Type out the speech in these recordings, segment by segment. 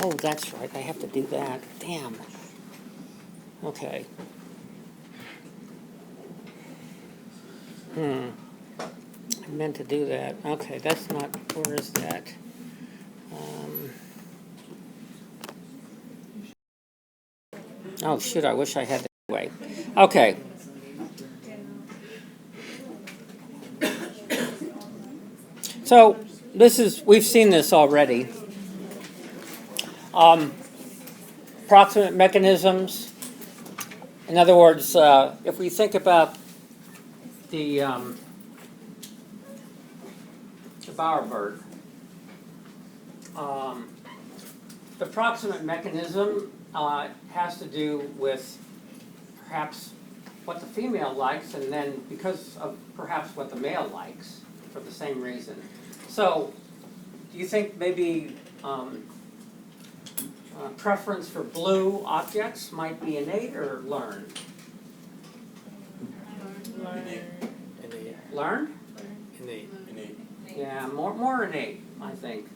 Oh, that's right, I have to do that. Damn. Okay. I meant to do that. Okay, that's not, where is that? Oh, shoot, I wish I had that way. Okay. So, we've seen this already. Proximate mechanisms. In other words, if we think about the bowerbird, the proximate mechanism has to do with perhaps what the female likes, and then because of perhaps what the male likes for the same reason. So, do you think maybe preference for blue objects might be innate or learned? Learned? Innate. Yeah, more innate, I think.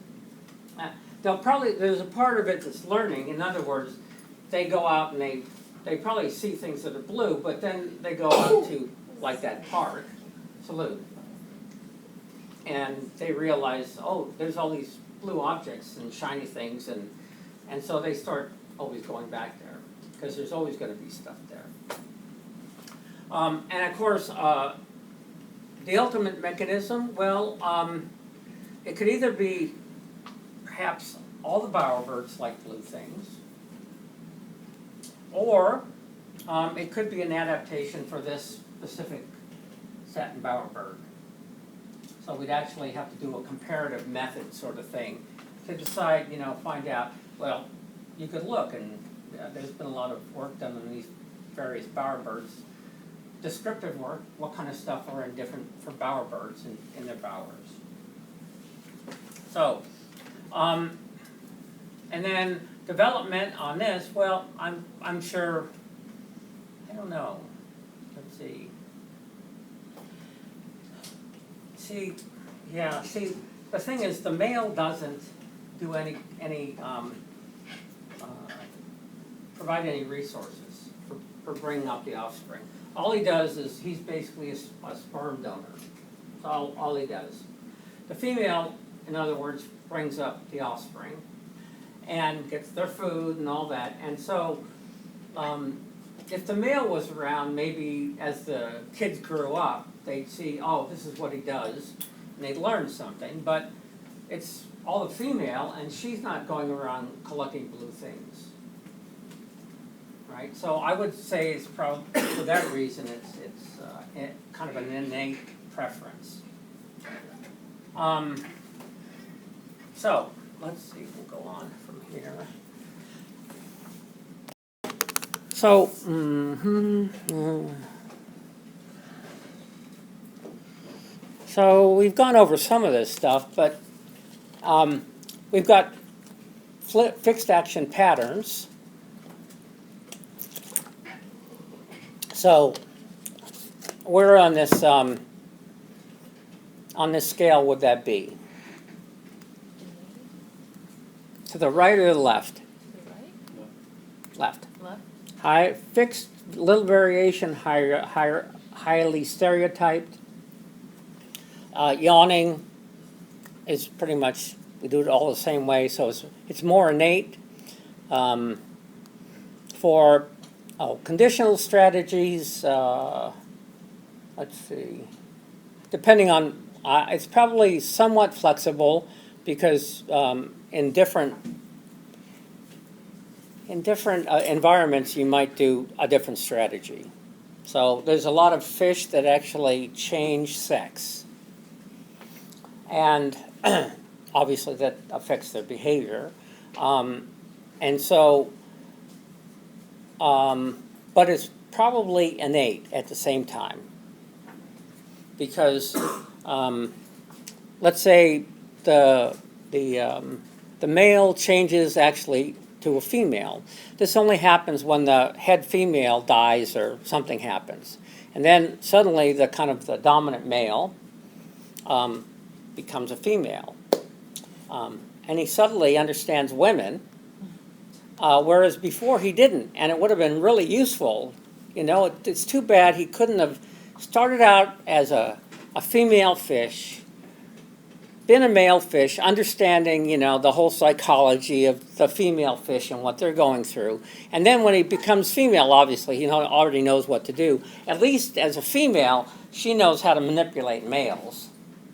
There's a part of it that's learning. In other words, they go out and they probably see things that are blue, but then they go out to, like that park, salute, and they realize, oh, there's all these blue objects and shiny things, and so they start always going back there, because there's always going to be stuff there. And of course, the ultimate mechanism, well, it could either be perhaps all the bowerbirds like blue things, or it could be an adaptation for this specific satin bowerbird. So we'd actually have to do a comparative method sort of thing to decide, find out, well, you could look, and there's been a lot of work done on these various bowerbirds, descriptive work, what kind of stuff are in different for bowerbirds in their bowers. So, and then development on this, well, I'm sure, I don't know, let's see. See, the thing is, the male doesn't do any provide any resources for bringing up the offspring. All he does is he's basically a sperm donor. That's all he does. The female, in other words, brings up the offspring and gets their food and all that. And so, if the male was around, maybe as the kids grew up, they'd see, oh, this is what he does, and they'd learn something. But it's all the female, and she's not going around collecting blue things, right? So I would say it's probably, for that reason, it's kind of an innate preference. So let's see, we'll go on from here. So, so we've gone over some of this stuff, but we've got fixed action patterns. So where on this scale would that be? To the right or the left? Left. High, fixed, little variation, highly stereotyped. Yawning is pretty much, we do it all the same way, so it's more innate. For conditional strategies, let's see, depending on, it's probably somewhat flexible because in different environments you might do a different strategy. So there's a lot of fish that actually change sex. And obviously that affects their behavior. And so, but it's probably innate at the same time. Because let's say the male changes actually to a female. This only happens when the head female dies or something happens. And then suddenly the dominant male becomes a female. And he suddenly understands women whereas before he didn't, and it would have been really useful. It's too bad he couldn't have started out as a female fish, been a male fish, understanding, the whole psychology of the female fish and what they're going through. And then when he becomes female, obviously, he already knows what to do. At least as a female, she knows how to manipulate males,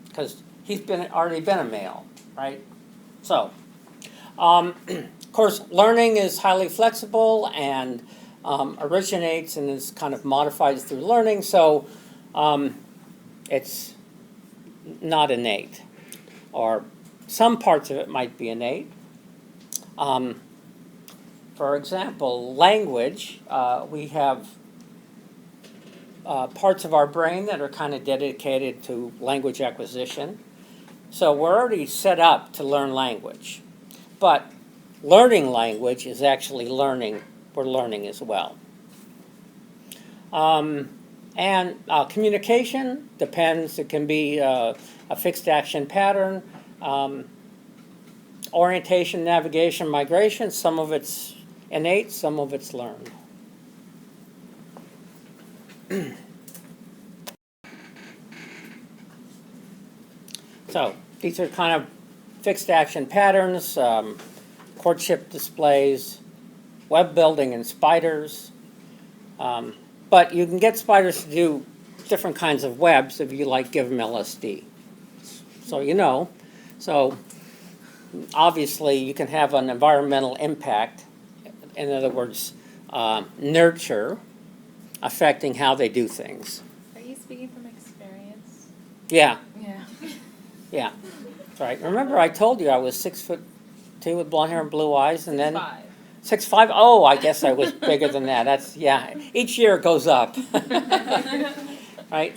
because he's already been a male, right? So, of course, learning is highly flexible and originates and is kind of modified through learning, so it's not innate. Or some parts of it might be innate. For example, language, we have parts of our brain that are kind of dedicated to language acquisition. So we're already set up to learn language. But learning language is actually we're learning as well. And communication depends. It can be a fixed action pattern, orientation, navigation, migration. Some of it's innate, some of it's learned. So these are kind of fixed action patterns, courtship displays, web building in spiders. But you can get spiders to do different kinds of webs if you give them LSD. So So obviously you can have an environmental impact, in other words, nurture, affecting how they do things. Are you speaking from experience? Yeah. Yeah. Yeah. That's right. Remember I told you I was 6'2" with blonde hair and blue eyes, and then 6'5". Oh, I guess I was bigger than that. That's each year it goes up. Right?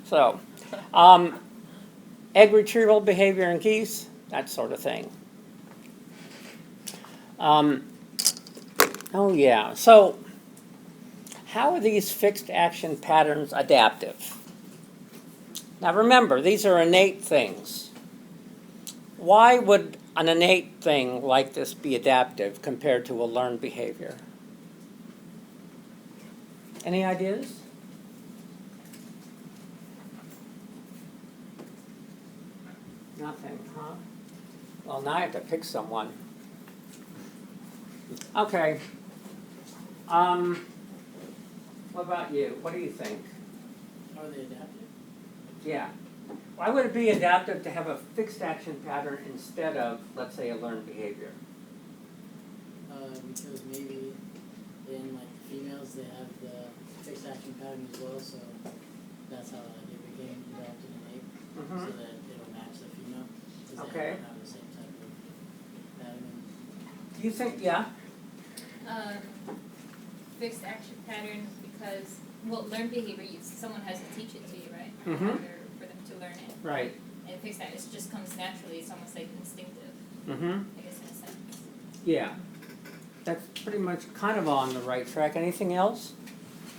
So, egg retrieval behavior in geese, that sort of thing. So how are these fixed action patterns adaptive? Now remember, these are innate things. Why would an innate thing like this be adaptive compared to a learned behavior? Any ideas? Nothing, huh? Well, now I have to pick someone. Okay. What about you? What do you think? How are they adaptive? Yeah. Why would it be adaptive to have a fixed action pattern instead of, let's say, a learned behavior? Because maybe in females they have the fixed action pattern as well, so that's how they became adapted innate, so that it'll match the female. Because they don't have the same type of pattern. Do you think, yeah? Fixed action pattern because, learned behavior, someone has to teach it to you, right? Mm-hmm. For them to learn it. Right. And fixed action, it just comes naturally. It's almost like instinctive. Mm-hmm. I guess in a sense. Yeah. That's pretty much kind of on the right track. Anything else?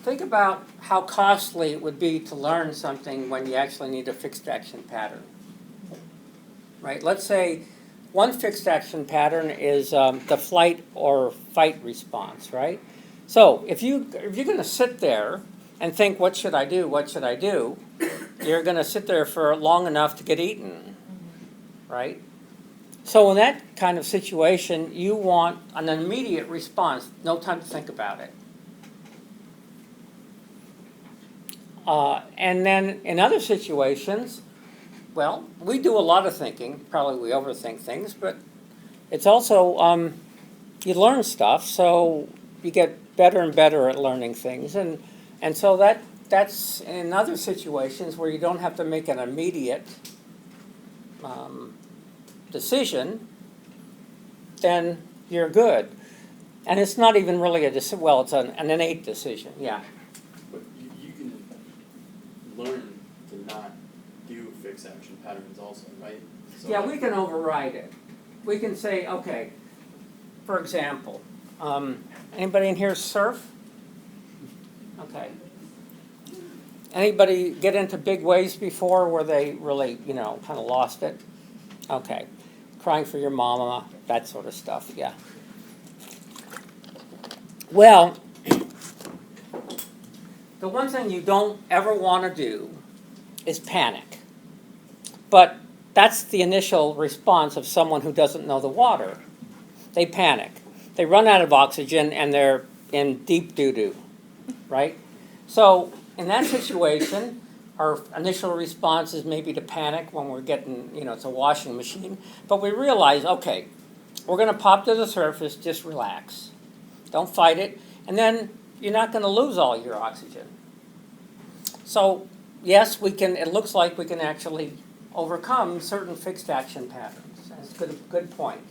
Think about how costly it would be to learn something when you actually need a fixed action pattern. Right? Let's say one fixed action pattern is the flight or fight response, right? So if you're going to sit there and think, what should I do, what should I do, you're going to sit there for long enough to get eaten, right? So in that kind of situation, you want an immediate response, no time to think about it. And then in other situations, well, we do a lot of thinking. Probably we overthink things, but it's also, you learn stuff, so you get better and better at learning things. And so that's in other situations where you don't have to make an immediate decision, then you're good. And it's not even really a decision, well, it's an innate decision, yeah. But you can learn to not do fixed action patterns also, right? So Yeah, we can override it. We can say, okay, for example, anybody in here surf? Okay. Anybody get into big waves before where they really, kind of lost it? Okay. Crying for your mama, that sort of stuff, yeah. Well, the one thing you don't ever want to do is panic. But that's the initial response of someone who doesn't know the water. They panic. They run out of oxygen and they're in deep doo-doo, right? So in that situation, our initial response is maybe to panic when we're getting, it's a washing machine. But we realize, okay, we're going to pop to the surface, just relax. Don't fight it. And then you're not going to lose all your oxygen. So yes, it looks like we can actually overcome certain fixed action patterns. That's a good point.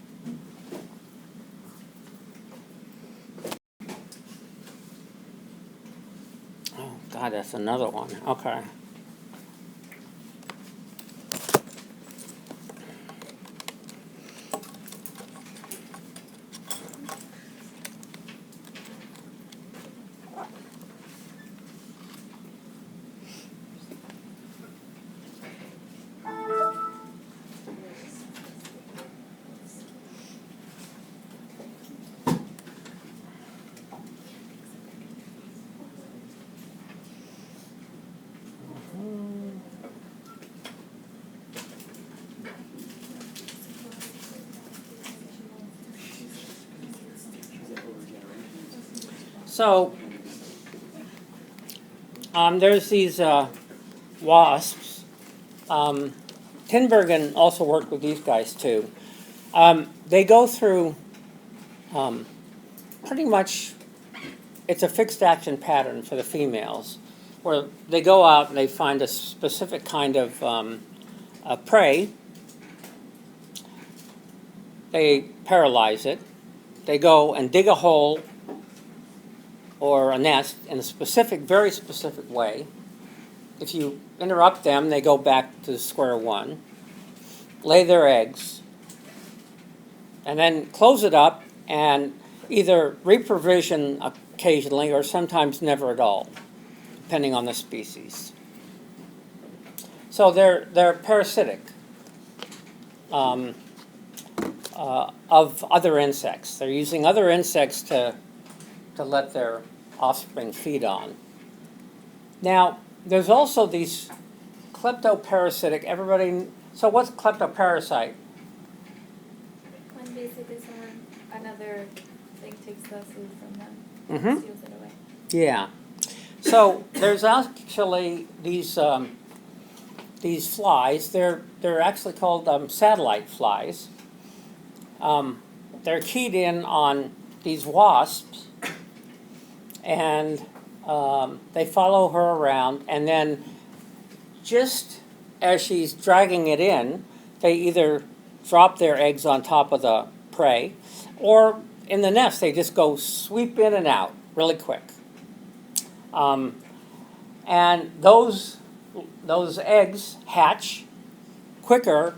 Oh, God, that's another one. Okay. So there's these wasps. Tinbergen also worked with these guys too. They go through pretty much, it's a fixed action pattern for the females, where they go out and they find a specific kind of prey. They paralyze it. They go and dig a hole or a nest in a specific, very specific way. If you interrupt them, they go back to square one, lay their eggs, and then close it up and either reprovision occasionally or sometimes never at all, depending on the species. So they're parasitic of other insects. They're using other insects to let their offspring feed on. Now, there's also these kleptoparasitic, so what's kleptoparasite? When basically another thing takes the food from them, Mm-hmm. steals it away. Yeah. So there's actually these flies. They're actually called satellite flies. They're keyed in on these wasps, and they follow her around, and then just as she's dragging it in, they either drop their eggs on top of the prey, or in the nest they just go sweep in and out really quick. And those eggs hatch quicker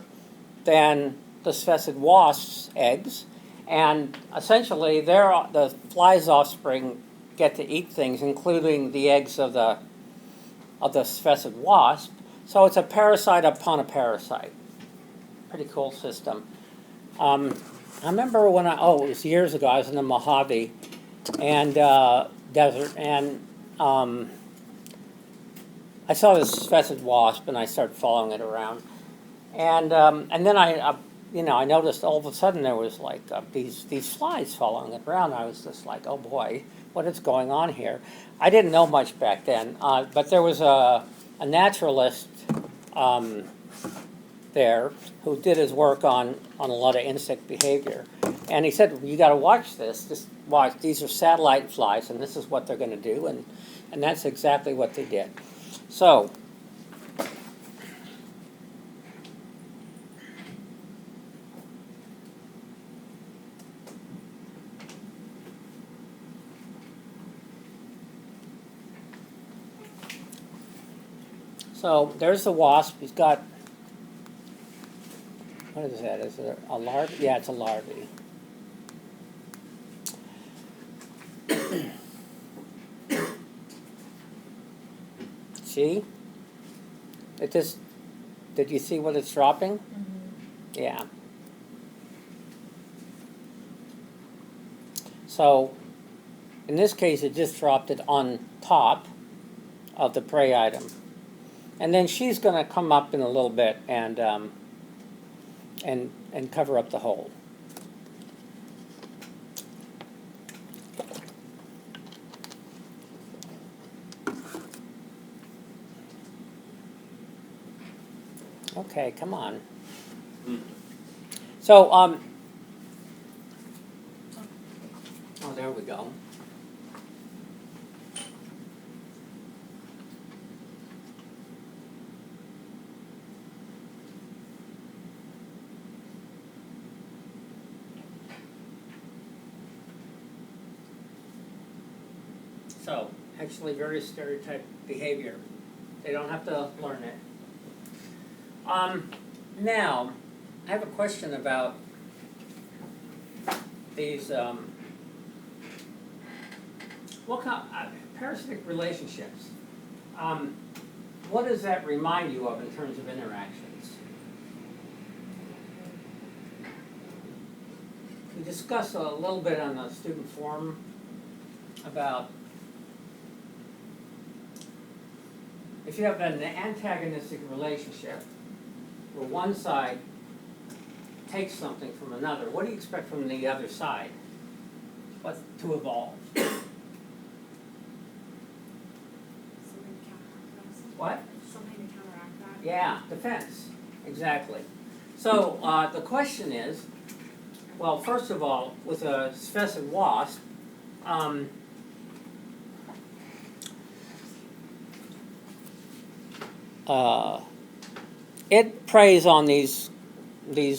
than the Sphesid wasp's eggs, and essentially the fly's offspring get to eat things, including the eggs of the Sphesid wasp. So it's a parasite upon a parasite. Pretty cool system. I remember when it was years ago, I was in the Mojave and desert, and I saw this Sphesid wasp, and I started following it around, and then I noticed all of a sudden there was like these flies following it around. I was just like, oh boy, what is going on here? I didn't know much back then, but there was a naturalist there who did his work on a lot of insect behavior, and he said, you got to watch this. Just watch. These are satellite flies, and this is what they're going to do, and that's exactly what they did. So. So there's the wasp. He's got, what is that? Is it a larvae? Yeah, it's a larvae. See? It just, did you see what it's dropping? Mm-hmm. Yeah. So in this case, it just dropped it on top of the prey item. And then she's going to come up in a little bit and cover up the hole. Okay, come on. So, oh, there we go. So, actually very stereotyped behavior. They don't have to learn it. Now, I have a question about these, what kind parasitic relationships. What does that remind you of in terms of interactions? We discussed a little bit on the student forum about if you have an antagonistic relationship where one side takes something from another, what do you expect from the other side? What to evolve? Something to counteract that. What? Something to counteract that. Yeah, defense, exactly. So the question is, well, first of all, with a specific wasp, it preys on these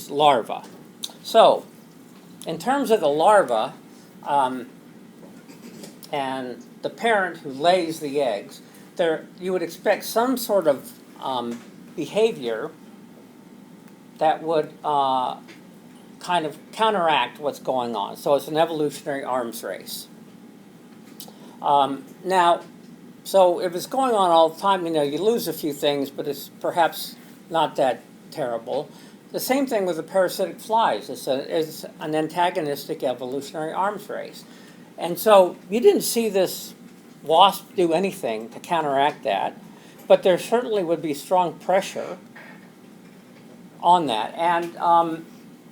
larvae. So, in terms of the larva and the parent who lays the eggs, you would expect some sort of behavior that would kind of counteract what's going on. So it's an evolutionary arms race. Now, so if it's going on all the time, you lose a few things, but it's perhaps not that terrible. The same thing with the parasitic flies. It's an antagonistic evolutionary arms race. And so you didn't see this wasp do anything to counteract that, but there certainly would be strong pressure on that. And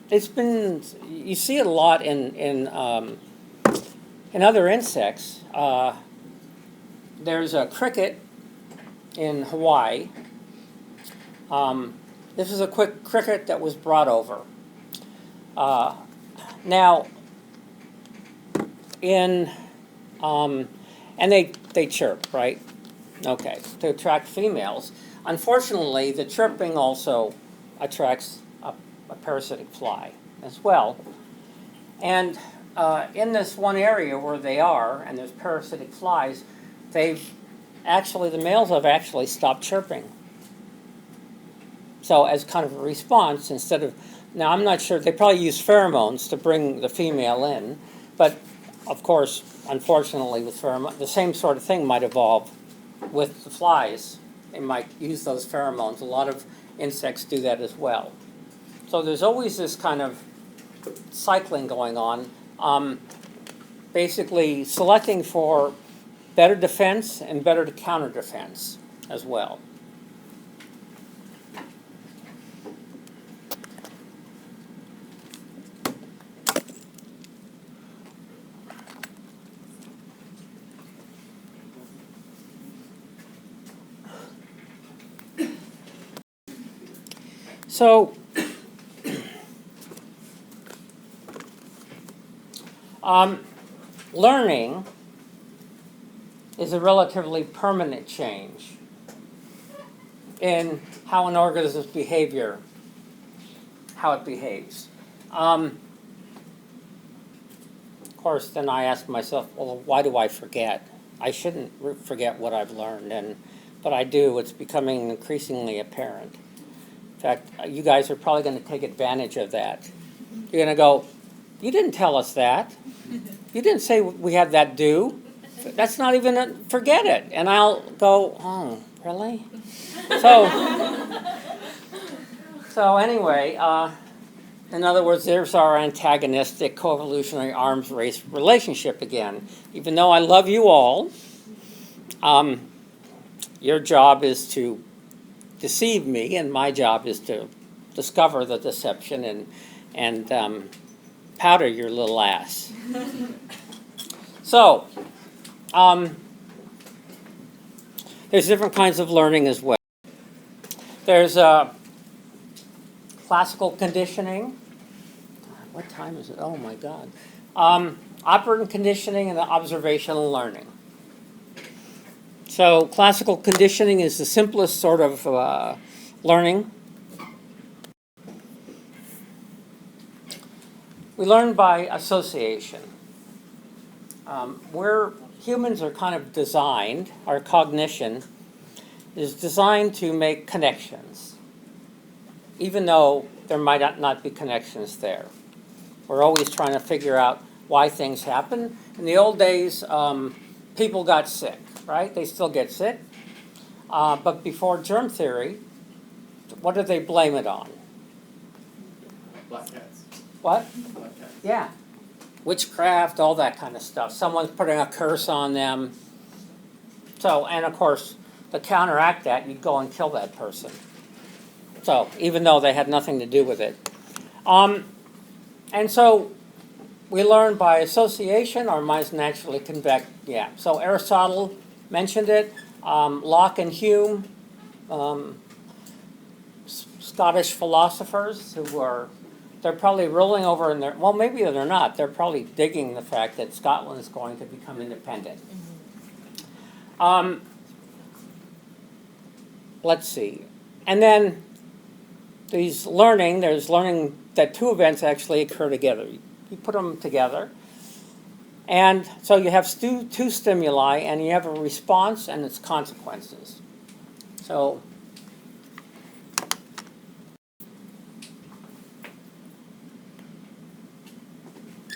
it's been, you see it a lot in other insects. There's a cricket in Hawaii. This is a quick cricket that was brought over. Now, and they chirp, right? Okay, to attract females. Unfortunately, the chirping also attracts a parasitic fly as well. And in this one area where they are, and there's parasitic flies, the males have actually stopped chirping. So as kind of a response, instead of, now I'm not sure, they probably use pheromones to bring the female in, but of course, unfortunately with pheromones, the same sort of thing might evolve with the flies. They might use those pheromones. A lot of insects do that as well. So there's always this kind of cycling going on, basically selecting for better defense and better to counter defense as well. So, learning is a relatively permanent change in how an organism's behavior, how it behaves. Of course, then I ask myself, well, why do I forget? I shouldn't forget what I've learned, but I do. It's becoming increasingly apparent. In fact, you guys are probably going to take advantage of that. You're going to go, you didn't tell us that. You didn't say we had that due. That's not even forget it. And I'll go, oh, really? So anyway, In other words, there's our antagonistic co-evolutionary arms race relationship again. Even though I love you all, your job is to deceive me, and my job is to discover the deception and powder your little ass. So, there's different kinds of learning as well. There's classical conditioning. What time is it? Oh my God. Operant conditioning and observational learning. So classical conditioning is the simplest sort of learning. We learn by association. Humans are kind of designed, our cognition is designed to make connections, even though there might not be connections there. We're always trying to figure out why things happen. In the old days, people got sick, right? They still get sick. But before germ theory, what did they blame it on? Black cats. What? Black cats. Yeah. Witchcraft, all that kind of stuff. Someone's putting a curse on them. So, and of course, to counteract that, you'd go and kill that person. So, even though they had nothing to do with it. And so, we learn by association, our minds naturally convect. Yeah. So, Aristotle mentioned it. Locke and Hume, Scottish philosophers who are, they're probably rolling over in their, well, maybe they're not. They're probably digging the fact that Scotland is going to become independent. Let's see. And then there's learning that two events actually occur together. You put them together. And so you have two stimuli, and you have a response and its consequences. So,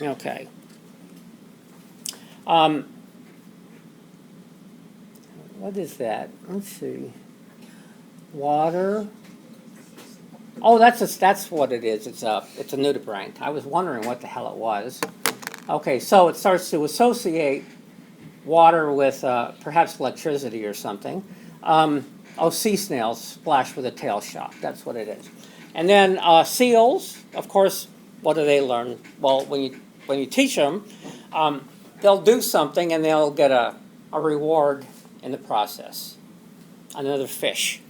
okay. What is that? Let's see. Water. Oh, that's what it is. It's a nudibranch. I was wondering what the hell it was. Okay, so it starts to associate water with perhaps electricity or something. Sea snails splash with a tail shock. That's what it is. And then seals, of course, what do they learn? Well, when you teach them, they'll do something and they'll get a reward in the process. Another fish.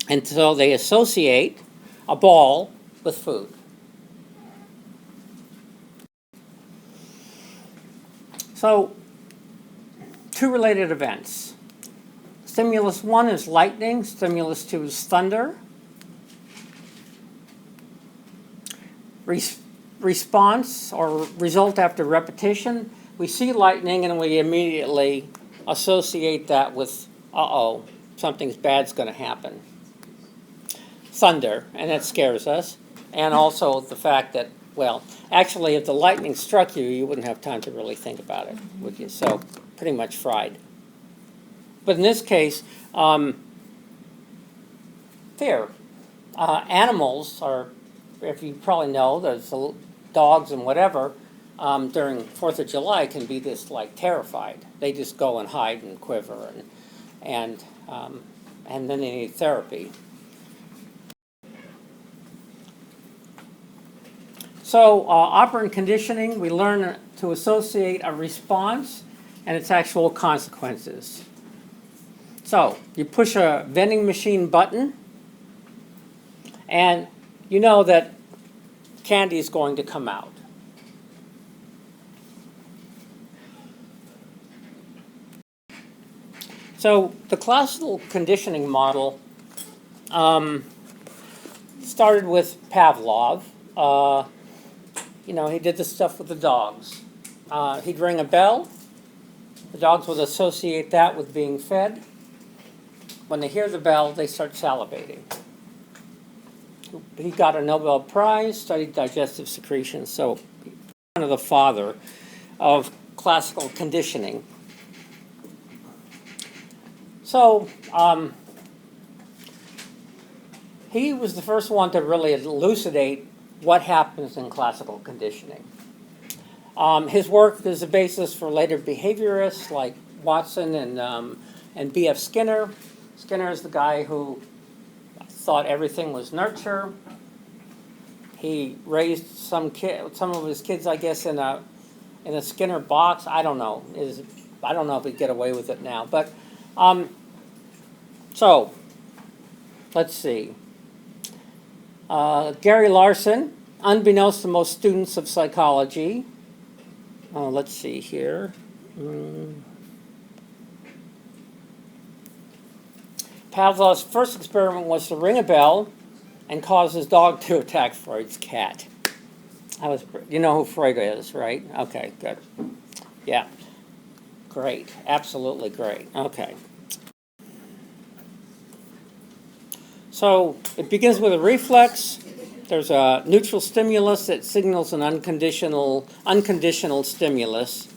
And so they associate a ball with food. So, two related events. Stimulus 1 is lightning, stimulus 2 is thunder. Response or result after repetition, we see lightning and we immediately associate that with, something bad's going to happen. Thunder, and that scares us. And also the fact that, well, actually, if the lightning struck you, you wouldn't have time to really think about it, would you? So, pretty much fried. But in this case, fear. Animals are, if you probably know, there's dogs and whatever, during 4th of July can be this, like, terrified. They just go and hide and quiver, and then they need therapy. So, operant conditioning, we learn to associate a response and its actual consequences. So, you push a vending machine button, and you know that candy is going to come out. So, the classical conditioning model started with Pavlov. He did this stuff with the dogs. He'd ring a bell. The dogs would associate that with being fed. When they hear the bell, they start salivating. He got a Nobel Prize, studied digestive secretions, so kind of the father of classical conditioning. So, he was the first one to really elucidate what happens in classical conditioning. His work is the basis for later behaviorists like Watson and B.F. Skinner. Skinner is the guy who thought everything was nurture. He raised some of his kids, I guess, in a Skinner box. I don't know. I don't know if he'd get away with it now. But so let's see. Gary Larson, unbeknownst to most students of psychology. Let's see here. Pavlov's first experiment was to ring a bell and cause his dog to attack Freud's cat. You know who Freud is, right? Okay, good. Yeah. Great. Absolutely great. Okay. So it begins with a reflex. There's a neutral stimulus that signals an unconditional stimulus.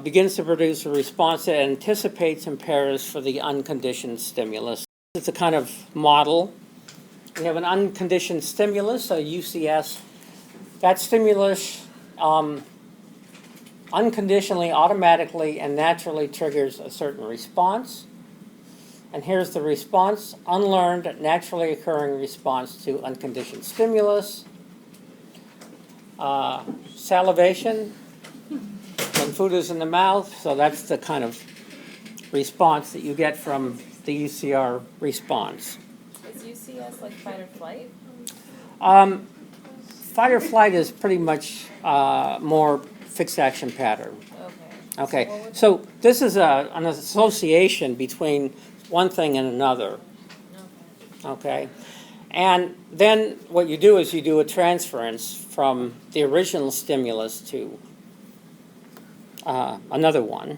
Begins to produce a response that anticipates and prepares for the unconditioned stimulus. It's a kind of model. We have an unconditioned stimulus, a UCS. That stimulus unconditionally, automatically, and naturally triggers a certain response. And here's the response: unlearned, naturally occurring response to unconditioned stimulus. Salivation, when food is in the mouth, so that's the kind of response that you get from the UCR response. Is UCS like fight or flight? Fight or flight is pretty much more fixed action pattern. Okay. Okay, so this is an association between one thing and another. Okay, and then what you do is you do a transference from the original stimulus to another one.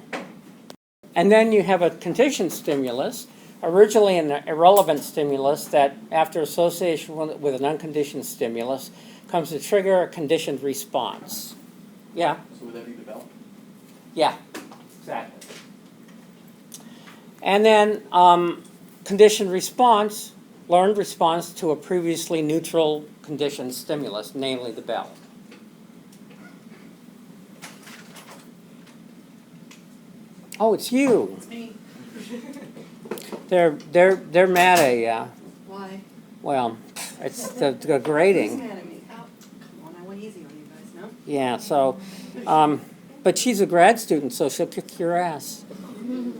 And then you have a conditioned stimulus, originally an irrelevant stimulus that, after association with an unconditioned stimulus, comes to trigger a conditioned response. Yeah? So would that be the bell? Yeah, exactly. And then conditioned response, learned response to a previously neutral conditioned stimulus, namely the bell. Oh, it's you. It's me. They're mad at you. Why? Well, it's the Who's grading. mad at me? Oh, come on, I went easy on you guys, no? Yeah, so, but she's a grad student, so she'll kick your ass. Well,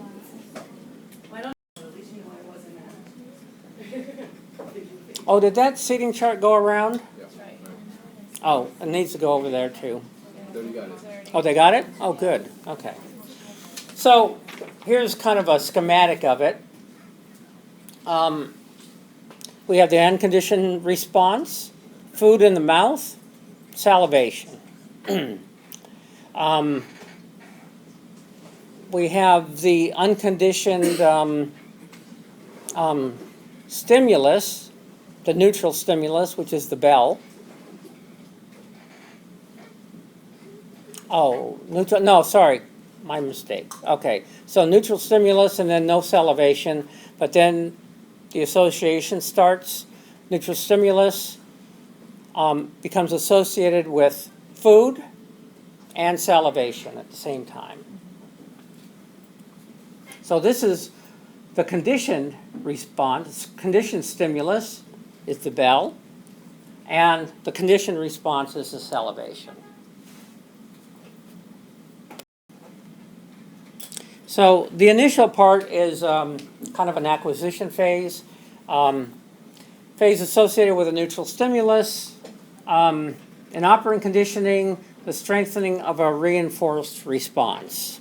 I don't know, at least you know I wasn't mad. Oh, did that seating chart go around? That's right. Oh, it needs to go over there too. There you got it. Oh, they got it? Oh, good. Okay. So here's kind of a schematic of it. We have the unconditioned response, food in the mouth, salivation. We have the unconditioned stimulus, the neutral stimulus, which is the bell. Oh, neutral, no, sorry, my mistake. Okay, so neutral stimulus and then no salivation, but then the association starts. Neutral stimulus becomes associated with food and salivation at the same time. So this is the conditioned response. Conditioned stimulus is the bell, and the conditioned response is the salivation. So the initial part is kind of an acquisition phase. Phase associated with a neutral stimulus. In operant conditioning, the strengthening of a reinforced response.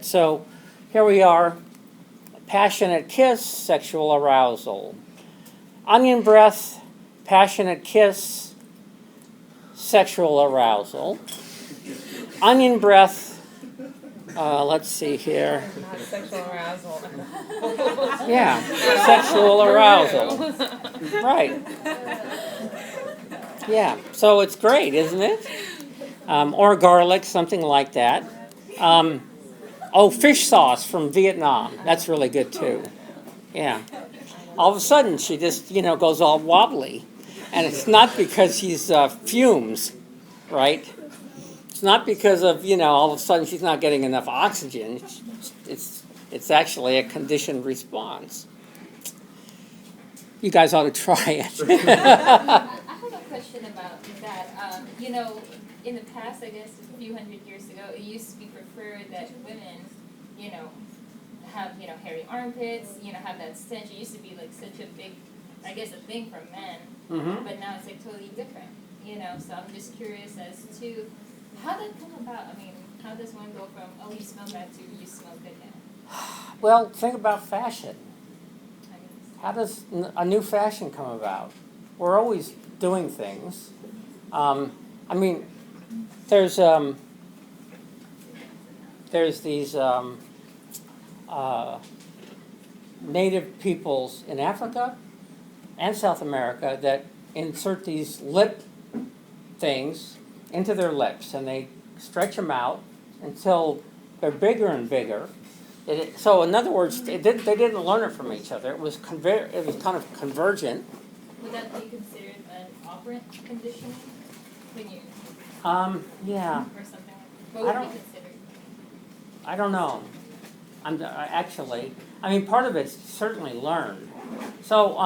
So here we are, passionate kiss, sexual arousal. Onion breath, passionate kiss, sexual arousal. Onion breath, let's see here. Not sexual arousal. Yeah, sexual arousal. Right. Yeah, so it's great, isn't it? Or garlic, something like that. Fish sauce from Vietnam. That's really good too. Yeah. All of a sudden, she just, goes all wobbly. And it's not because she's fumes, right? It's not because of, all of a sudden she's not getting enough oxygen. It's actually a conditioned response. You guys ought to try it. I have a question about that. In the past, I guess a few hundred years ago, it used to be preferred that women, have, hairy armpits, have that stench. It used to be like such a big, I guess, a thing for men. Mm-hmm. But now it's like totally different, So I'm just curious as to how that come about. I mean, how does one go from, oh, you smell bad to you smell good now? Well, think about fashion. I guess. How does a new fashion come about? We're always doing things. There's these native peoples in Africa and South America that insert these lip things into their lips, and they stretch them out until they're bigger and bigger. So in other words, they didn't learn it from each other. It was kind of convergent. Would that be considered an operant conditioning when you, Yeah, or something? I What would don't- be considered? I don't know. Part of it's certainly learned. So,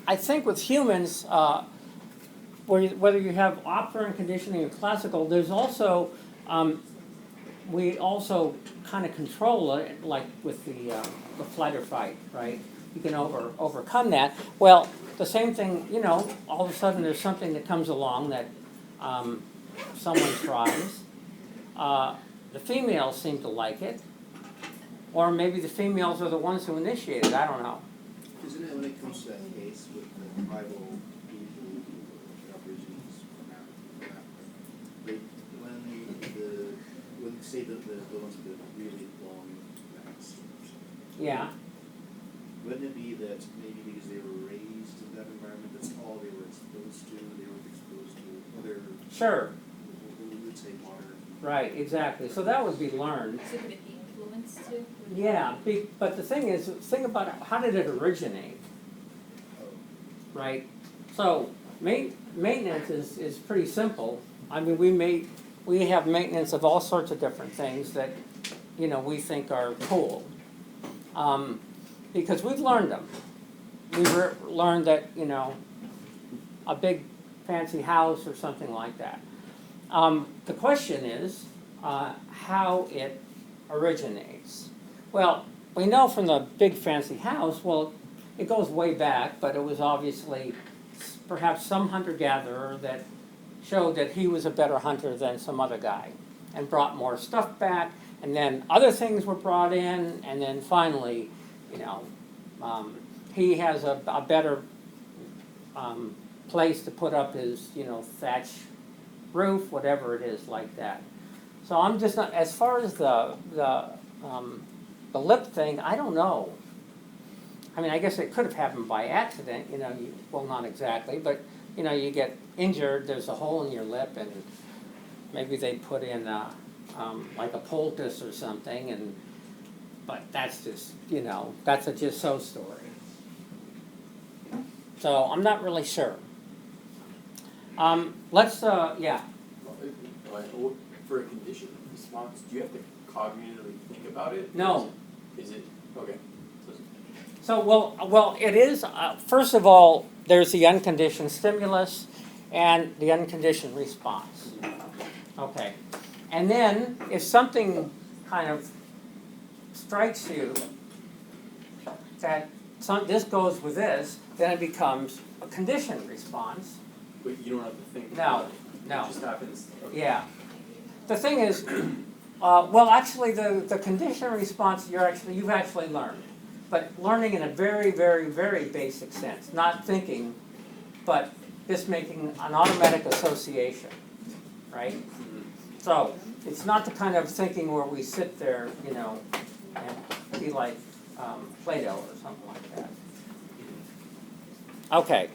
I think with humans, whether you have operant conditioning or classical, there's also, we also kind of control it, like with the flight or fight, right? You can overcome that. Well, the same thing, all of a sudden there's something that comes along that someone tries. The females seem to like it, or maybe the females are the ones who initiate it. I don't know. Isn't it when it comes to that case with the tribal people, the Aborigines from Africa, when they say that the ones with the really long necks, Yeah. wouldn't it be that maybe because they were raised in that environment, that's all they were exposed to, other, Sure. we would say modern. Right. Exactly. So that would be learned. So could it be influenced too? Yeah. But the thing is, think about it, how did it originate? Right. So maintenance is pretty simple. We have maintenance of all sorts of different things that we think are cool, because we've learned them. We've learned that a big fancy house or something like that. The question is how it originates. Well, we know from the big fancy house, well, it goes way back, but it was obviously perhaps some hunter-gatherer that showed that he was a better hunter than some other guy and brought more stuff back, and then other things were brought in, and then finally, he has a better place to put up his, thatch roof, whatever it is like that. So I'm just not, as far as the lip thing, I don't know. I guess it could have happened by accident, well, not exactly, but, you get injured, there's a hole in your lip, and maybe they put in like a poultice or something, but that's just, that's a just so story. So I'm not really sure. Yeah. For a conditioned response, do you have to cognitively think about it? No. Is it, okay. So, well, it is, first of all, there's the unconditioned stimulus and the unconditioned response. Okay. And then, if something kind of strikes you that this goes with this, then it becomes a conditioned response. But you don't have to think No, about it. no. It just happens. Okay. Yeah. The thing is, actually, the conditioned response you've actually learned. But learning in a very, very, very basic sense. Not thinking, but just making an automatic association, right? So, it's not the kind of thinking where we sit there, and be like Plato or something like that. Okay.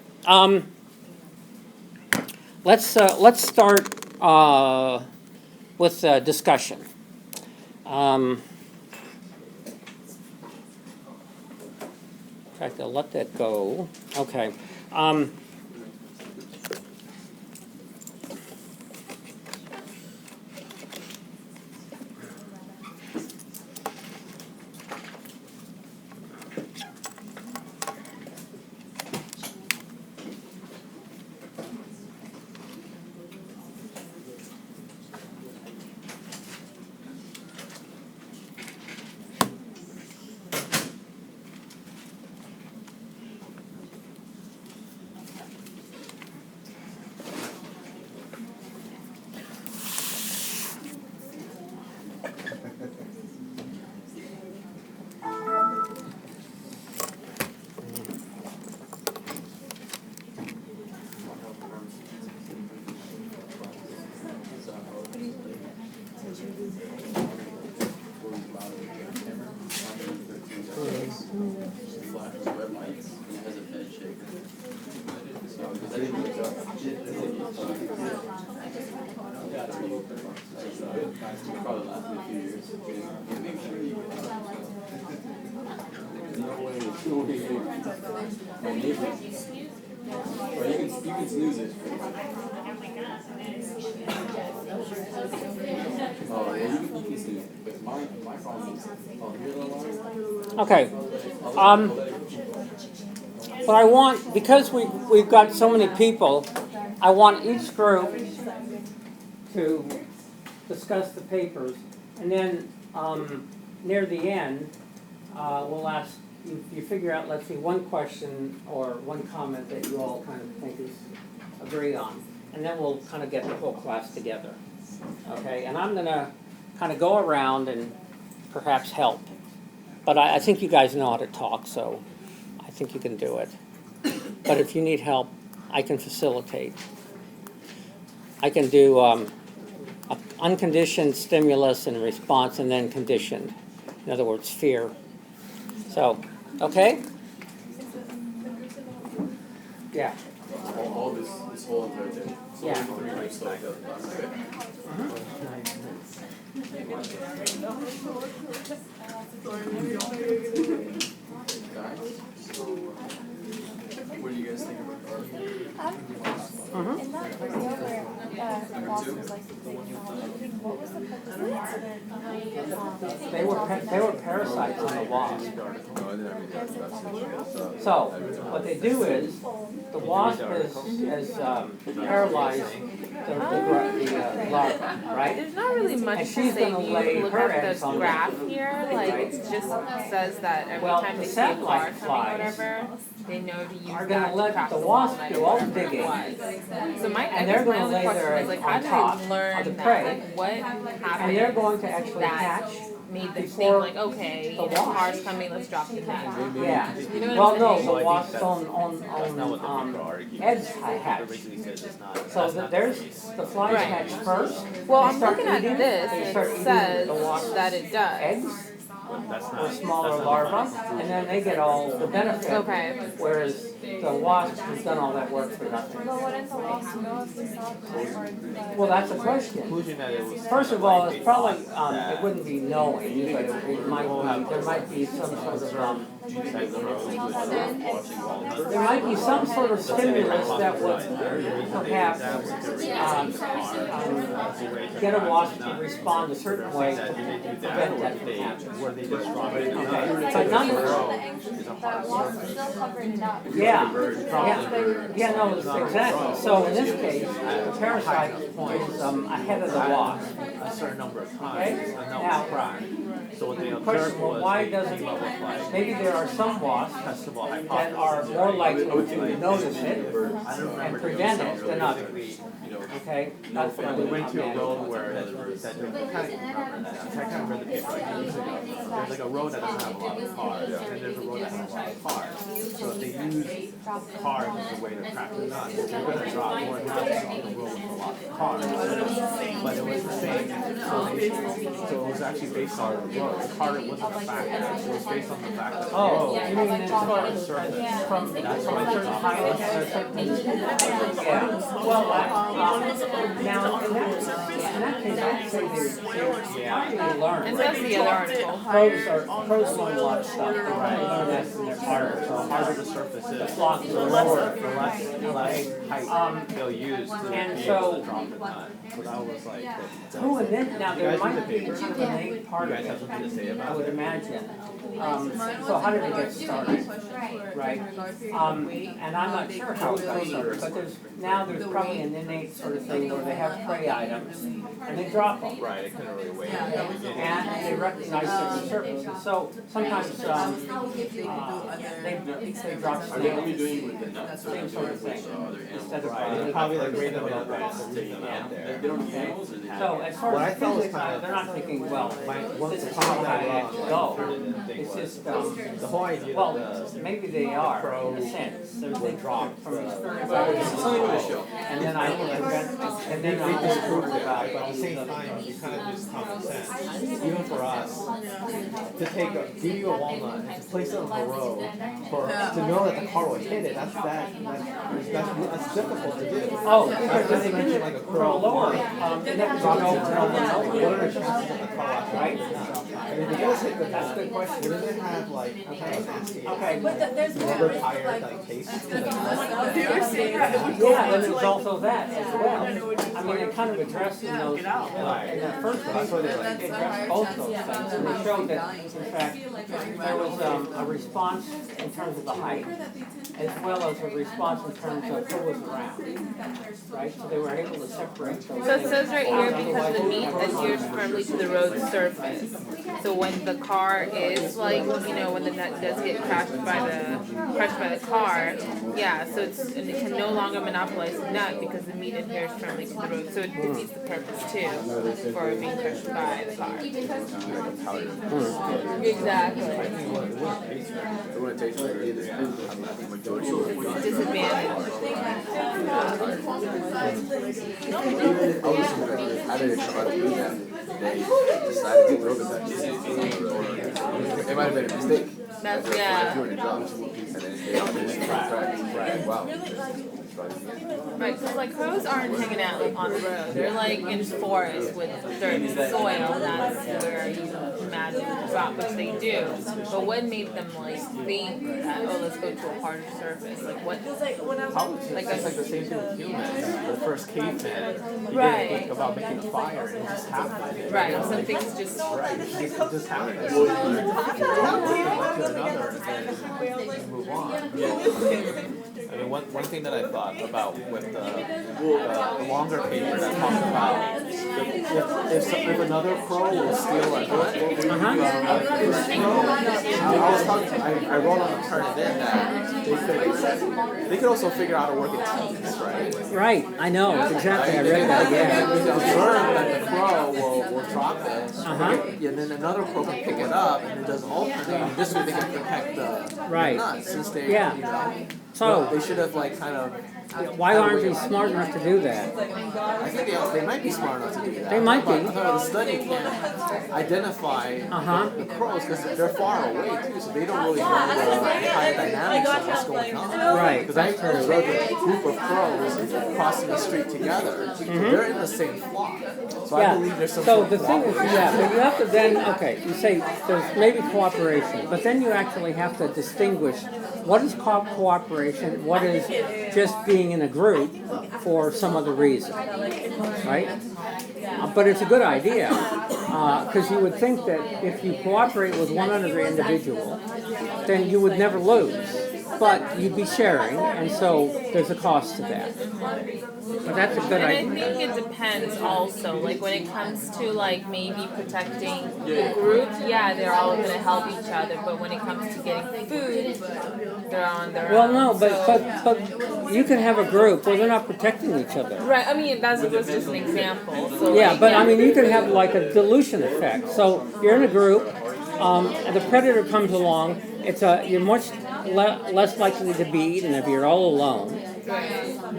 Let's start with discussion. In fact, I'll let that go. Okay. because I didn't look up. Probably lasted a few years. Yeah, make sure you get it. No way, no way. My neighbor. Or you can snooze it. Oh, yeah, you can snooze it. But my problem is, you're the alarm. Okay. But I want, because we've got so many people, I want each group to discuss the papers, and then near the end, we'll ask, you figure out, let's see, one question or one comment that you all kind of think is agree on, and then we'll kind of get the whole class together. Okay, and I'm gonna kind of go around and perhaps help, but I think you guys know how to talk, so I think you can do it. But if you need help, I can facilitate. I can do unconditioned stimulus and response, and then conditioned. In other words, fear. So, okay? Yeah. All this whole entire thing. So Yeah. 3 minutes like that. Okay. What do you guys think about art? In that video where Ross was like what was the purpose of it? They were parasites on the wasp. So, what they do is, the wasp has paralyzed the larva, right? There's not really much And to she's say gonna if lay you look her at eggs this on graph the- here, like it just says that every Well, time the they see a satellite car coming or flies whatever, they know to use are that gonna to let crack the the wasp wall do all the and digging. So my, I And they're guess my gonna only lay question their is like, eggs how on did top they learn of the that? prey. Like, what happened? And they're going to actually that hatch made them before think like, okay, the you know, wasp. car's coming, let's drop the net. Yeah. You know what Well, I'm no, saying? the wasps on eggs hatch. So that there's, the flies Right. hatch first. Well, they I'm start looking at eating, this, they and start it eating says the wasp that it does. eggs, or smaller larvae, and then they get all the benefit. Okay. Whereas the wasp has done all that work for nothing. But wouldn't the wasp know if we saw it? Well, that's a question. First of all, it's probably, it wouldn't be knowing, but it might be, there might be some sort of, there might be some sort of stimulus that would perhaps get a wasp to respond a certain way to prevent that from happening. Okay, but none The wasp is still covering it up. yeah, no, exactly. So in this case, the parasite is ahead of the wasp. A certain number of times, Okay? and that Now, was cracked. So what they question, observed well, was why they doesn't, came up with like maybe there are some wasps testable that hypotheses. are more likely to notice it I don't and remember prevent doing it so than others. basically, Okay? That's what we I'm went to a imagining. road where I kind of read the paper like years ago. There's like a road that doesn't have a lot of cars, and there's a road that has a lot of cars. So if they use cars as a way to crack the nuts, they're going to drop more nuts on the road with a lot of cars. But it was the same. So it was actually based on the road. The car wasn't a factor. It was based on the fact that the Oh, road you mean it's was from a surface. from certain height or certain, yeah. Well, now, in that case, I'd say they actually learn. And that's the other article. Pros learn a lot of stuff. They learn that from their Harder, partners. so the harder the surface is, Flocks the are less, lower. the less height they'll use to be and able so- to drop the nut. So that was like, Oh, and then, now You there guys might read the be paper? kind of an innate part You of guys have something to say it, about I would it? imagine. So how did it get started? Right? And I'm not sure how it got started, but there's probably an innate sort of thing where they have prey items and they drop them. right, it couldn't really wait. And they recognize certain surfaces. So sometimes they drop Are they only snails. doing with the nuts or Same sort of thing. other Instead animals? of Right, they probably like bring them in advance and take them Yeah. out there. They don't eat animals or they? So as far What I as felt was physics, kind of- they're not thinking, well, Once this the is top how got they wrong, actually like, go. the thing It's was, just, the whole idea well, that the maybe they are, in a sense. They drop from experience. It's not even a show. And then I prevent, and then they I'm disproved worried it, about but at the same time, you kind of use common sense. Even for us, to give you a walnut and to place it on the road, to know that the car will hit it, there's that's difficult to do. Oh, That's because just mentioned like a for a crow. lower, it never Drop goes it over down. lower. What are the chances of the crow actually Right. doing that? And if it does hit the That's a good question. Does it have like kind of a nasty Okay. There's rubber tire like taste? Yeah, and there's also that as well. I mean, it kind of addressed in those, in that first That's one, what they it like. addressed both those things. And they showed that, in fact, there was a response in terms of the height, as well as a response in terms of who was around, right? So they were able to separate those So it things. says right here because the meat adheres firmly to the road surface. So when the car is like, when the nut does get crushed by the car, yeah, so and it can no longer monopolize the nut because the meat adheres firmly to the road. So it defeats the purpose too for it being crushed by the car. Exactly. It wouldn't taste good either. Disadvantage. How did it come out to do that? They decided to throw the it might have been a mistake. That's, yeah. Doing a job, and then they right. Wow. Right, because like crows aren't hanging out like on the road. They're like in forests with dirt and soil, and that's where you imagine the drop, which they do. But what made them like think that, oh, let's go to a harder surface? Like what? Like that's like the same thing with humans. The first caveman, he Right. didn't think about making a fire, and it just happened. Right, some things just It just happened. One thing to another, and then move on. I mean, one thing that I thought about with the longer paper that talked about if another crow will steal a nut, I wrote on the Turnitin that they could also figure out how to work in teams, right? Right, I know, exactly, I read that, yeah. They observe that the crow will drop it, and then another crow can pick it up, and it does alternate. This way they can protect the Right. nuts since they, Yeah. So, they should have like kind of. why aren't they smart enough to do that? I think they might be smart enough to do that. They might be. But the study can't identify the crows because they're far away too, so they don't really know the entire dynamics of what's going on. Right. Because I heard a group of crows crossing the street together. They're in the same flock, so I believe there's some. So sort the of thing is, cooperation. but you have to then, okay, you say there's maybe cooperation, but then you actually have to distinguish what is cooperation, what is just being in a group for some other reason, right? But it's a good idea, because you would think that if you cooperate with one other individual, then you would never lose, but you'd be sharing, and so there's a cost to that. But that's a good And I idea. think it depends also, like when it comes to like maybe protecting the group, yeah, they're all gonna help each other, but when it comes to getting food, they're on their Well, own. no, but, So- but you can have a group where they're not protecting each other. Right, I mean, that was just an example, so. Yeah, like, but I mean, you can have like a dilution effect. So you're in a group, and the predator comes along. You're much less likely to be eaten if you're all alone.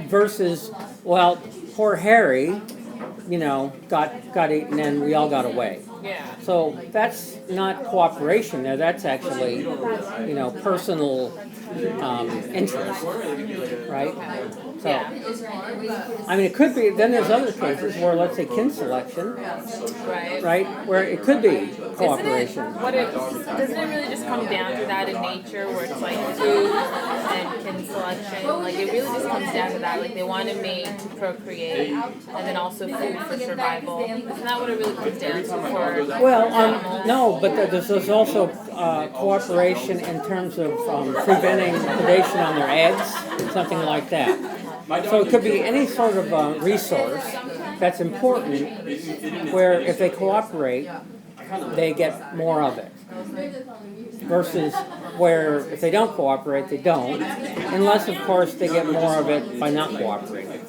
Versus, well, poor Harry, got eaten and we all got away. Yeah. So that's not cooperation there. That's actually, personal interest, right? So, I mean, it could be. Then there's other cases where, let's say, kin selection, Right. right, where it could be cooperation. Doesn't it really just come down to that in nature where it's like food and kin selection? Like it really just comes down to that. Like they want to mate to procreate and then also food for survival. Isn't that what it really comes down to for Well, animals? no, but there's also cooperation in terms of preventing predation on their eggs, something like that. So it could be any sort of resource that's important where if they cooperate, they get more of it. Versus where if they don't cooperate, they don't. Unless, of course, they get more of it by not cooperating.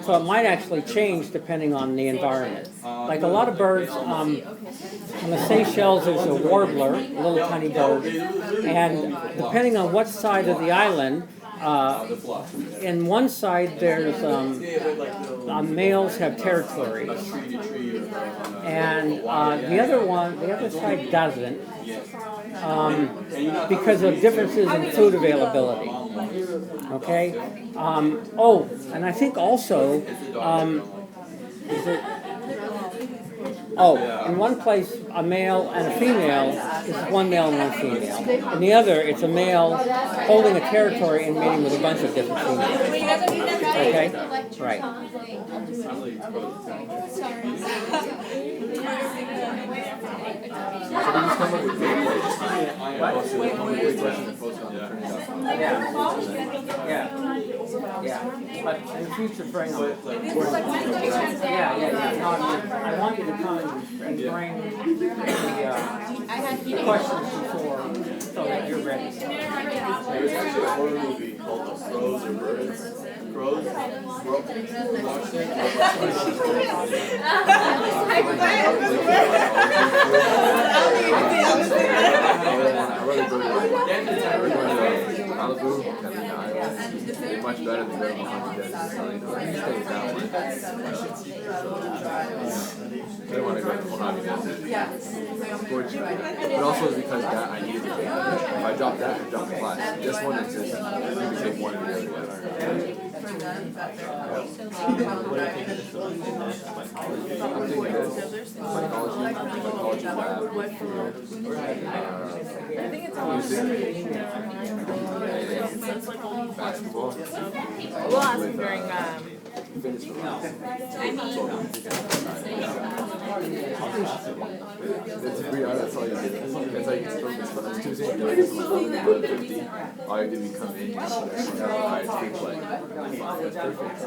So it might actually change depending on the environment. Like a lot of birds, on the Seychelles there's a warbler, a little tiny bird, and depending on what side of the island, in one side there's males have territories, and the other side doesn't, because of differences in food availability. Okay? Oh, and I think also, is it, oh, in one place, a male and a female, it's one male and one female. In the other, it's a male holding a territory and mating with a bunch of different females. Okay? Right. Yeah. But in the future, bring them. Yeah. No, I want you to come and bring the questions before, so that you're ready. There's actually a horror movie called The Crows or Birds. Crows? They're much better than going behind the desk. So, you know, you stay that way. They want to go to the Mojave Desert. Unfortunately. But also it's because that I needed to take. If I drop that, I drop the class. This one is just, you can take one and the other. I'm thinking this. Psychology lab. I think it's all Basketball. we'll ask him during Fitness for life. That's pretty hard, that's all you do. That's how you get focus for those Tuesday. All you do is come in, you just alright, it's free play. That's perfect.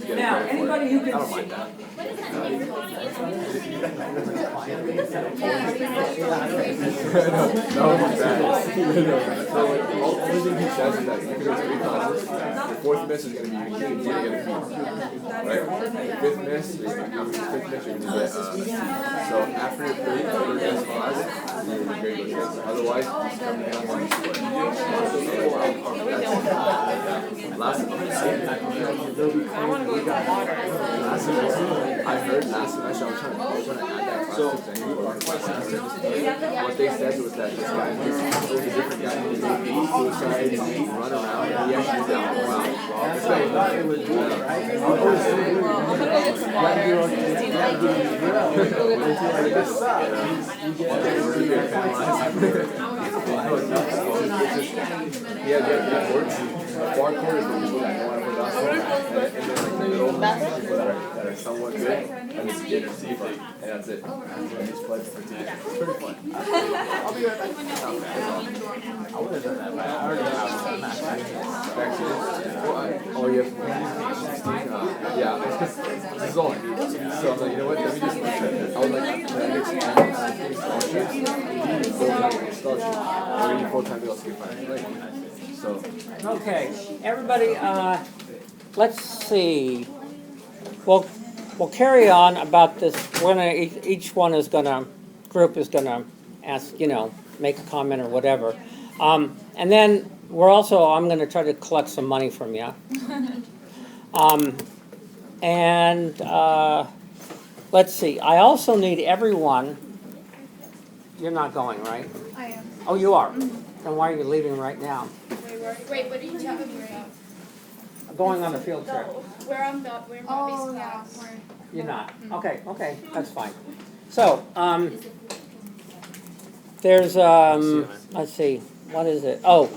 Yeah. Now, anybody who I can don't mind that. That would be bad. So, like, the only thing he says is that because there's 3 classes, the 4th miss is going to be unique, you're going to get a fee. Right? The 5th miss is going to be you're going to get, so after your 3rd miss class, you're going to grade those kids. Otherwise, you just come in on one split. Last semester, I heard last semester, I was trying to add that class to thing. What they said was that this guy, it was a different guy, he was suicide, and he run around, and he actually did that wow. Yeah, that works. Far corner is the people that know how to play basketball, and then like the middle people that are somewhat good, and then you get your seat, and that's it. And just play for team. It's pretty fun. I'll be right back. I would have done that, but I already have back to this. Oh, yeah. Yeah, this is all I need. So I was like, you know what, let me just, I was like, scholarship. Or any full-time deal to get financial. So. Okay, everybody, let's see. We'll carry on about this. We're gonna, each one is gonna, group is gonna ask, you know, make a comment or whatever. And then I'm gonna try to collect some money from you. Let's see, I also need everyone, you're not going, right? I am. Oh, you are? Then why are you leaving right now? Wait, what are you talking about? Going on a field trip. Where I'm not, where Mommy's not. You're not? Okay, that's fine. So, there's, let's see, what is it? Oh,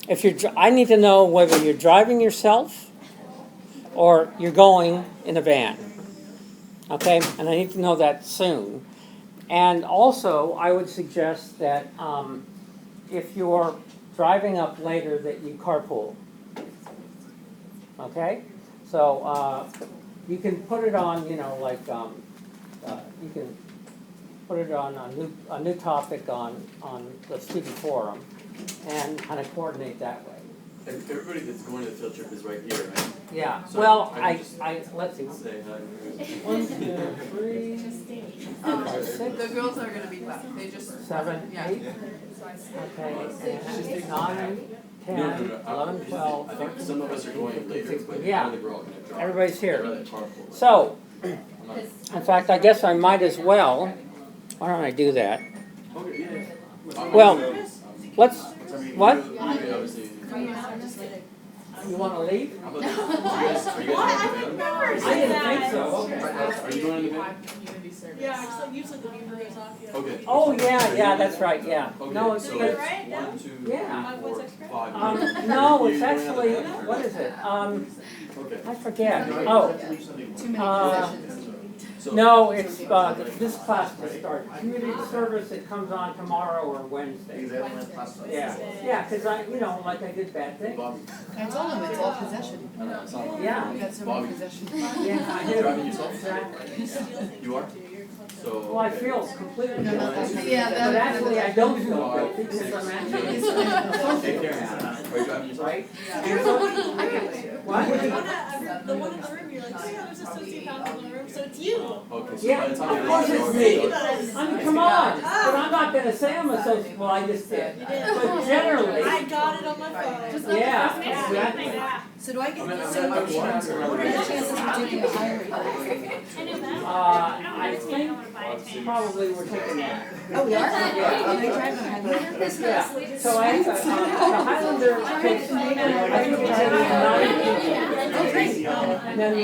if I need to know whether you're driving yourself or you're going in a van. Okay, and I need to know that soon. And also, I would suggest that if you're driving up later, that you carpool. Okay? So you can put it on, you know, like you can put it on a new topic on the student forum and kind of coordinate that way. Everybody that's going to the field trip is right here, right? Yeah. So Well, I can just let's see. say hi. 1, 2, 3, 6, The girls are gonna be back, they just. 7, Yeah. 8. Okay. And 9, 10, 11, 12. I think some of us are going later, but Yeah. I don't think we're all going to drive. Everybody's here. Rather carpool. So, I'm not- in fact, I guess I might as well. Why don't I do that? Okay, yeah. Well, let's I mean, What? you obviously. You wanna leave? How about this? Are you guys in the van? I didn't think so, okay. Are you going in the van? Yeah, it's usually the beaver goes off, yeah. Okay. Oh, yeah, that's right, yeah. Okay, No, it's so good. it's Right now? 1, 2, 3, Yeah. 4, 5. No, You it's going in the actually, van? what is it? Okay. I forget. Oh, Too many So. no, it's, this class will start. Community service, it comes on tomorrow or Wednesday. Yeah, cause I, like I did bad things. Bobby. I told him it's all possession. It's not. Yeah. We got so Bobby. many possession. Yeah, I You did. driving yourself? Exactly. You are? So. Well, I feel completely guilty. Yeah, But actually, I don't feel guilty because I'm actually. Take care. Are you driving yourself? Right? What? What? The one in the room, you're like, oh yeah, there's just 15 pounds in the room, so it's you. Okay, so Yeah, by the of time you course leave, it's you're me. already I mean, come on, but I'm not gonna say I'm a social, well, I just did. You did. But generally, I got it on my phone. yeah, exactly. So do I get, I'm so walking around what are the chances of taking a higher? I think probably we're taking that. Oh, we are? Yeah. Can I drive the Highlander? Yeah, so I, the Highlander takes, I think it's and then the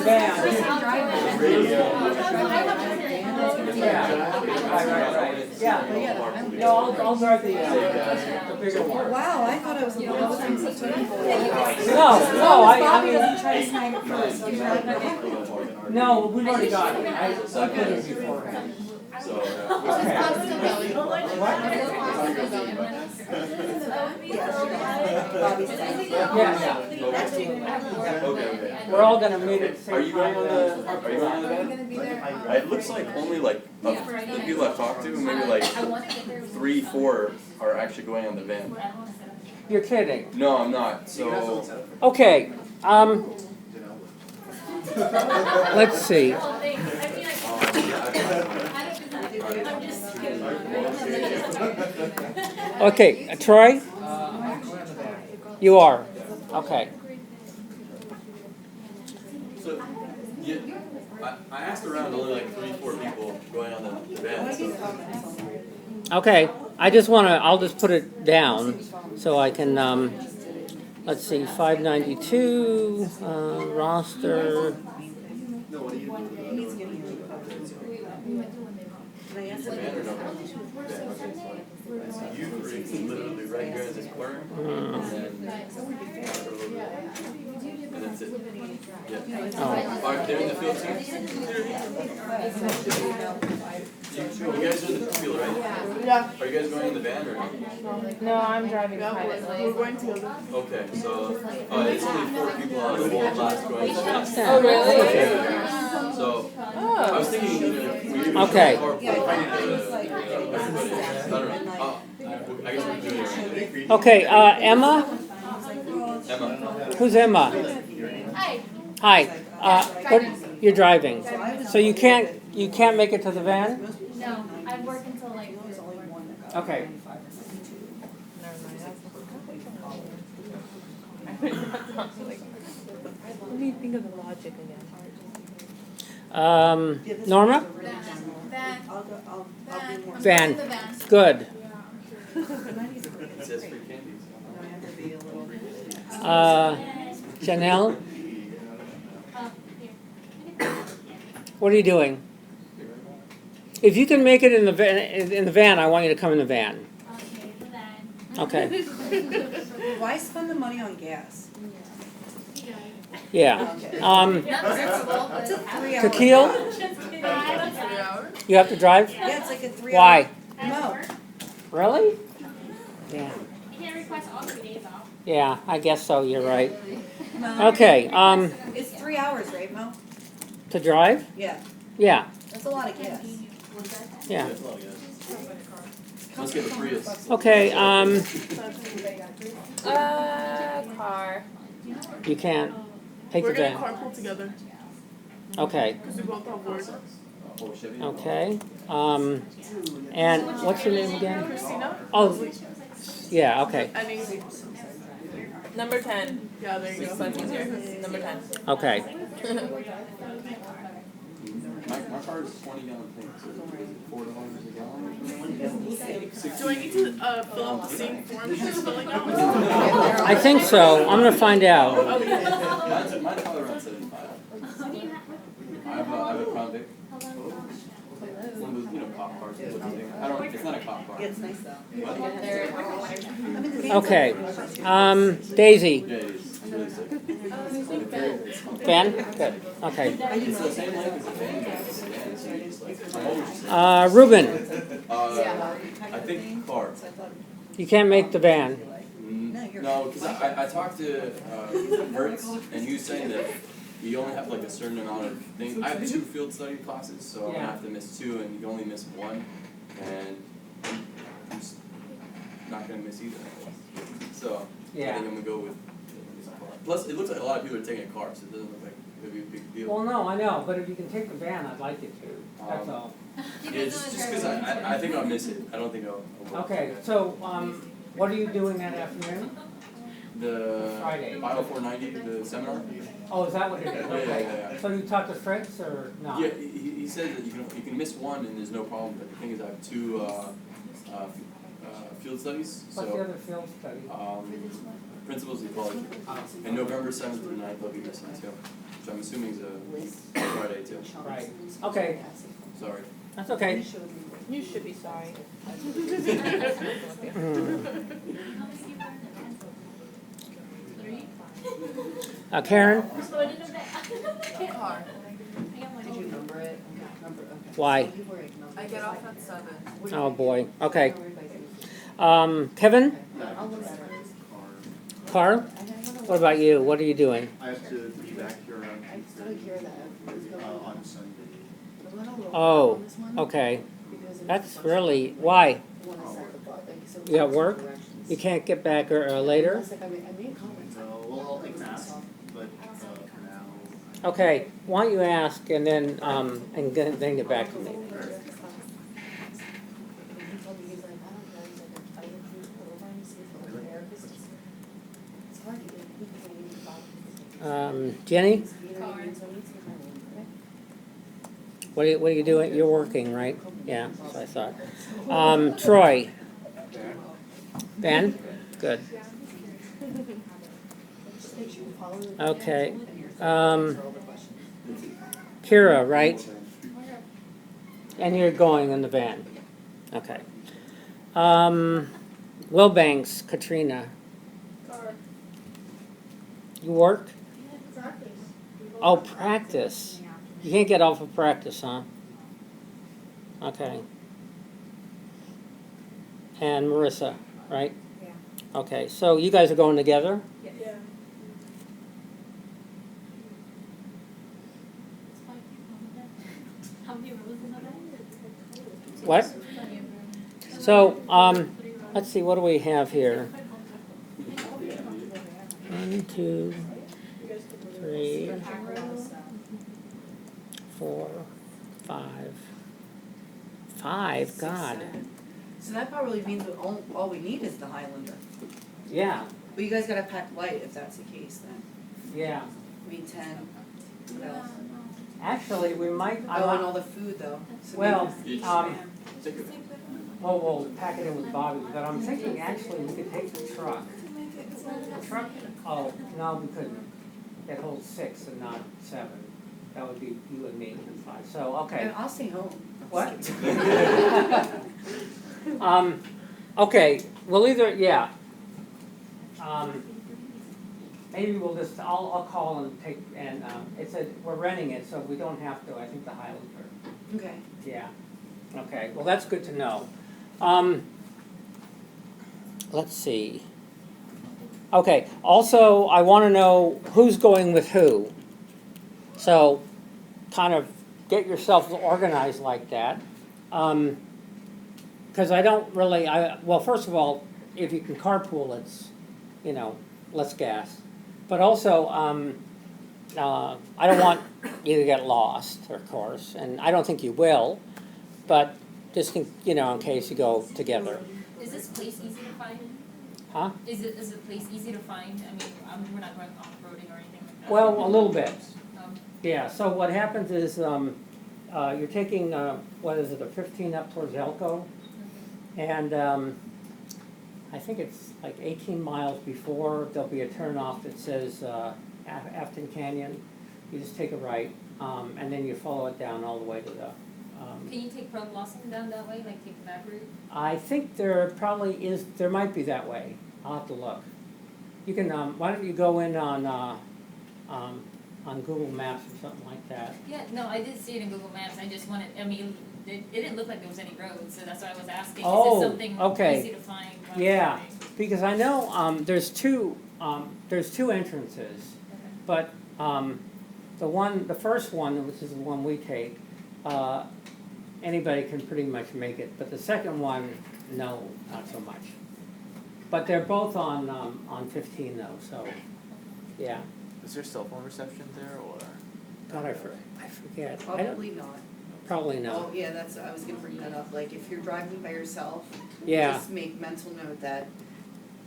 van. Yeah, right. Yeah, no, I'll drive the bigger one. Wow, I thought I was the one who was No, I mean, doesn't try to snag it first. You drive it. no, we've already got it, I put it beforehand. So, Yeah, okay. we're all gonna meet at the Are same you going time. on the, are you going on the van? It looks like only like, of the people I've talked to, maybe like 3, 4 are actually going on the van. You're kidding. No, I'm not, so. Okay, let's see. Okay, Troy? You are, okay. So, I asked around only like 3, 4 people going on the van, so. Okay, I just I'll just put it down so I can, let's see, 592, roster. Van or no? You 3, literally right here in this corner, and that's it. Yeah. Oh. Alright, they're in the field too? You guys are in the field, right? Yeah. Are you guys going in the van or no? No, I'm driving privately. We're going to. Okay, so, it's only 4 people out of the whole class going in the van. Oh, really? So, I was thinking, we Okay. everybody, I don't know, I guess we're doing it. Okay, Emma? Emma. Who's Emma? Hi. Hi, what, you're driving, so you can't make it to the van? No, I work until like. Okay. What do you think of the logic again? Norma? Van. Van, good. It says free candies. Janelle? What are you doing? If you can make it in the van, I want you to come in the van. Okay. Why spend the money on gas? Yeah. It's a 3-hour. Tequila? You have to drive? Yeah, it's like a 3-hour. Why? No. Really? Yeah. You can't request all 3 days off. Yeah, I guess so, you're right. No. Okay, It's 3 hours, right, Mo? to drive? Yeah. Yeah, That's a lot of gas. yeah. Let's get the Prius. Okay, Car. you can't take the We're gonna van. carpool together Okay, because we both have work. Oh, Chevy? okay. And what's your name again? Christina? Oh, yeah, okay, Any number 10. Yeah, there you go. Much easier. Number 10. okay. My car is 20-gallon tank, so is it $4 a gallon? Do I need to fill out the same form she's filling out? I think so, I'm gonna find out. Mine's probably around 75. I have a Crown Vic. One of those, you know, cop cars. It's not a cop car. It's nice though. What? Okay, Daisy, Yeah, it is. It's really sick. Ben, good, okay. It's the same length as a van, but it's a sedan, so you just like, I'm always just Ruben, I think car. you can't make the van. No, because I talked to Hertz, and he was saying that you only have like a certain amount of things. I have 2 field study classes, so I'm gonna have to miss 2, and you can only miss 1, and I'm just not gonna miss either. So I think I'm gonna go with car. Plus, it looks like a lot of people are taking a car, so it doesn't look like it'd be a big deal. Well, no, I know, but if you can take the van, I'd like you to, that's all. Yeah, just because I think I'll miss it. I don't think I'll will. Okay, so, what are you doing that afternoon? The Friday. Biol 490, the seminar. Oh, is that what it is? Okay. Yeah. So you talked to Fritz or not? Yeah, he said that you can miss 1 and there's no problem. But the thing is, I have 2 field studies. What's the other field study? Principles of ecology. And November 7th through 9th, I'll be missing 2, which I'm assuming is a Friday too. Right, okay, Sorry. that's okay. You should be sorry. Karen, Did you number it? Number, okay. why? People are like, number. I get off at 7. Oh, boy, okay. Kevin, I'll look at it. Car. Carl, what about you? What are you doing? I have to be back here on, I still hear that. on Sunday. The one on the- Oh, on this one, okay, because it's that's the really, why? one I sent the book, like, so You got it's work? directions. You can't get back later? I was like, I made comments. No, well, I'll take math, but for now. Okay, why don't you ask and then, then get back to me. And he told me, he's like, I don't know, he's like, I would put over and see if over there, because it's hard to get, because I need to follow. Jenny, Car. what are you doing? You're working, right? Yeah, so I thought. Troy. Ben? Good. Okay. Kira, right? And you're going in the van. Okay. Wilbanks, Katrina. You work? Oh, practice. You can't get off of practice, huh? Okay. And Marissa, right? Yeah. Okay, so you guys are going together? Yeah. What? So, let's see, what do we have here? 1, 2, 3, 4, 5. 5, God. So that probably means that all we need is the Highlander. Yeah, But you guys gotta pack light if that's the case then. yeah. I mean, 10, what else? Actually, we might, Oh, and all the food though. So well, maybe- Take it. well, we'll pack it in with Bobby, but I'm thinking actually we could take the truck. The truck, oh, no, we couldn't. It holds 6 and not 7. That would be you and me and 5, so, okay. And I'll stay home. What? Okay, we'll either, yeah. Maybe we'll just, I'll call and take, and, we're renting it, so we don't have to, I think the Highlander. Okay. Yeah, okay, well, that's good to know. Let's see. Okay, also, I wanna know who's going with who. So, kind of get yourself organized like that. Because I don't really, well, first of all, if you can carpool, it's, less gas. But also, I don't want you to get lost, of course, and I don't think you will, but just, in case you go together. Is this place easy to find? Huh? Is the place easy to find? I mean, we're not going off-roading or anything like that. Well, a little bit. Um, Yeah, so what happens is, you're taking, what is it, a 15 up towards Elko? And I think it's like 18 miles before, there'll be a turnoff that says Afton Canyon. You just take a right, and then you follow it down all the way to the. Can you take Pearl Blossom down that way, like take that route? I think there probably is, there might be that way. I'll have to look. You can, why don't you go in on Google Maps or something like that. Yeah, no, I did see it in Google Maps, I just wanted, I mean, it didn't look like there was any roads, so that's why I was asking, is Oh, it something okay. easy to find? while Yeah, driving? because I know there's two entrances, but the first one, which is the one we take, anybody can pretty much make it. But the second one, no, not so much. But they're both on 15 though, so yeah. Is there cell phone reception there, or? God, I forget. I don't- Probably not. Probably no. Oh, yeah, I was gonna bring that up, like, if you're driving by yourself, Yeah. just make mental note that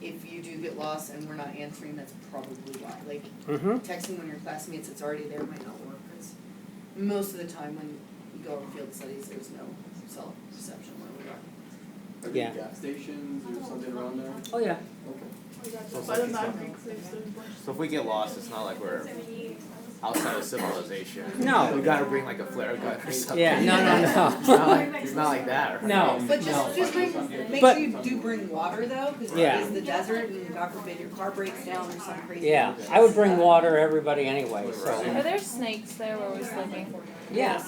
if you do get lost and we're not answering, that's probably why. Like, Mm-hmm. texting one of your classmates that's already there might not work, because most of the time when you go over field studies, there's no cell reception where we are. Are there Yeah. gas stations or something around there? Oh yeah. Okay. So it's By like the it's Nine not- Creek Safe Zone. So if we get lost, it's not like we're outside of civilization. No. We gotta bring like a flare gun or something. Yeah. No. It's not like that, right? No. But No. just make But- sure you do bring water though, because Yeah. it is the desert and God forbid your car breaks down or something crazy. Yeah, I would bring water everybody anyway. Are So there snakes there where we're sleeping? yeah.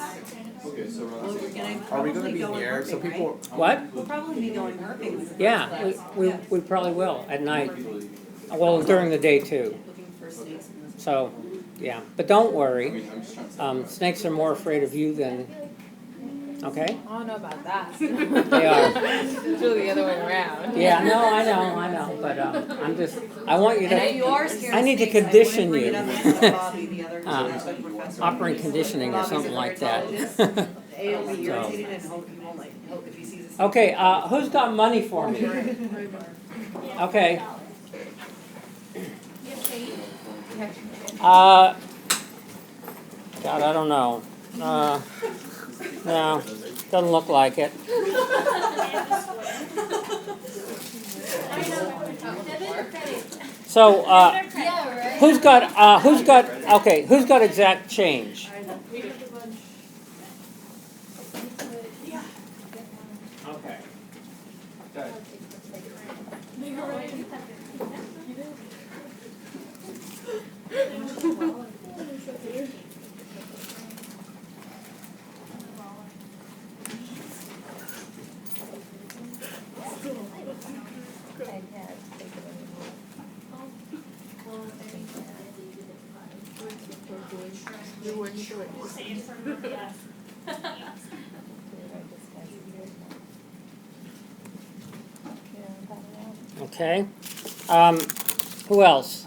Okay, so Well, we're gonna Are we gonna probably be go near, herping, so right? people, What? We'll probably be going herping with the Yeah, first class. we probably will at night. Usually- Well, during the day too. Looking for snakes in this. So yeah, but don't I worry. mean, I'm just trying to. Snakes are more afraid of you than. Okay. I don't know about that. They are. It's really the other way around. Yeah. No, I know. But I'm just. I want you And if to. you are scared I of need to snakes, condition I wouldn't you. bring it up in front of Bobby, the other professor. Operant conditioning or Bobby's something a like that. herpetologist. He'll be So. irritated and hope he won't hope if he sees a snake. Okay. Who's got money for me? Okay. God, I don't know. No, doesn't look like it. So, Yeah, right. who's got exact change? Okay. Good. You weren't sure. Okay. Who else?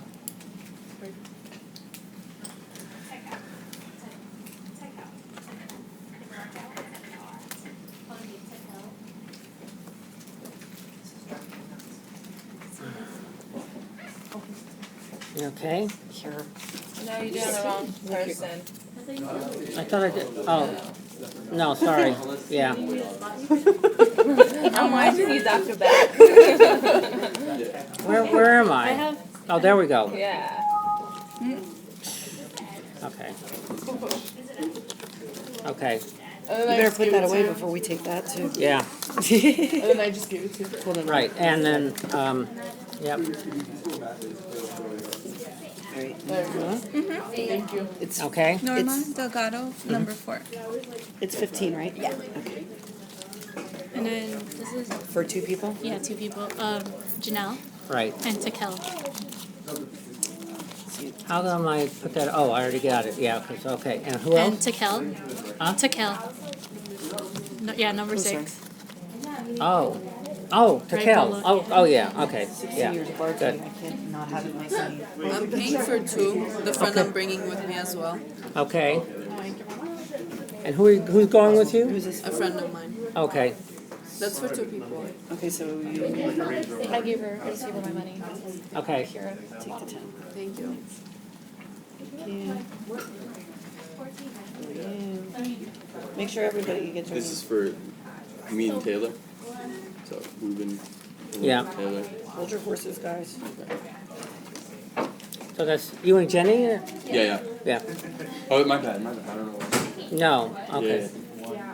Okay. Sure. No, you're doing the wrong person. I thought I did. Oh. No, sorry. Yeah. I'm watching you, Dr. Beck. Where am I? Oh, there we go. Yeah. Okay. Okay. You Better put that away before we take that too. Yeah. And then I just gave it to you. Right. And then, yep. There you go. Thank you. It's Okay. Norma Delgado, number 4. it's 15, right? Yeah. Okay. And then this is, For 2 people? yeah, 2 people. Janelle Right. and Takel. How come I put that? Oh, I already got it. Yeah. 'Cause- okay. And who And else? Takel. Huh? Takel. No, yeah, number 6. Oh. Oh, Right Takel. below, Oh. yeah. Oh, yeah. Okay. Yeah. Years of bartending, Good. I can't not have it in my CV. I'm paying for 2. The friend Okay. I'm bringing with me as well. Okay. And who's going with you? Who's this? A friend of mine. Okay. That's for 2 people. Okay, so you I just gave her my money. Okay. Kira. take the 10. Thank you. Yeah. Make sure everybody gets your This is for me and Taylor. So Ruben and Yeah. Taylor. Hold your horses, guys. So that's you and Jenny? Or? Yeah. Yeah. Oh, my bad. I don't know what. No. Okay. Yeah.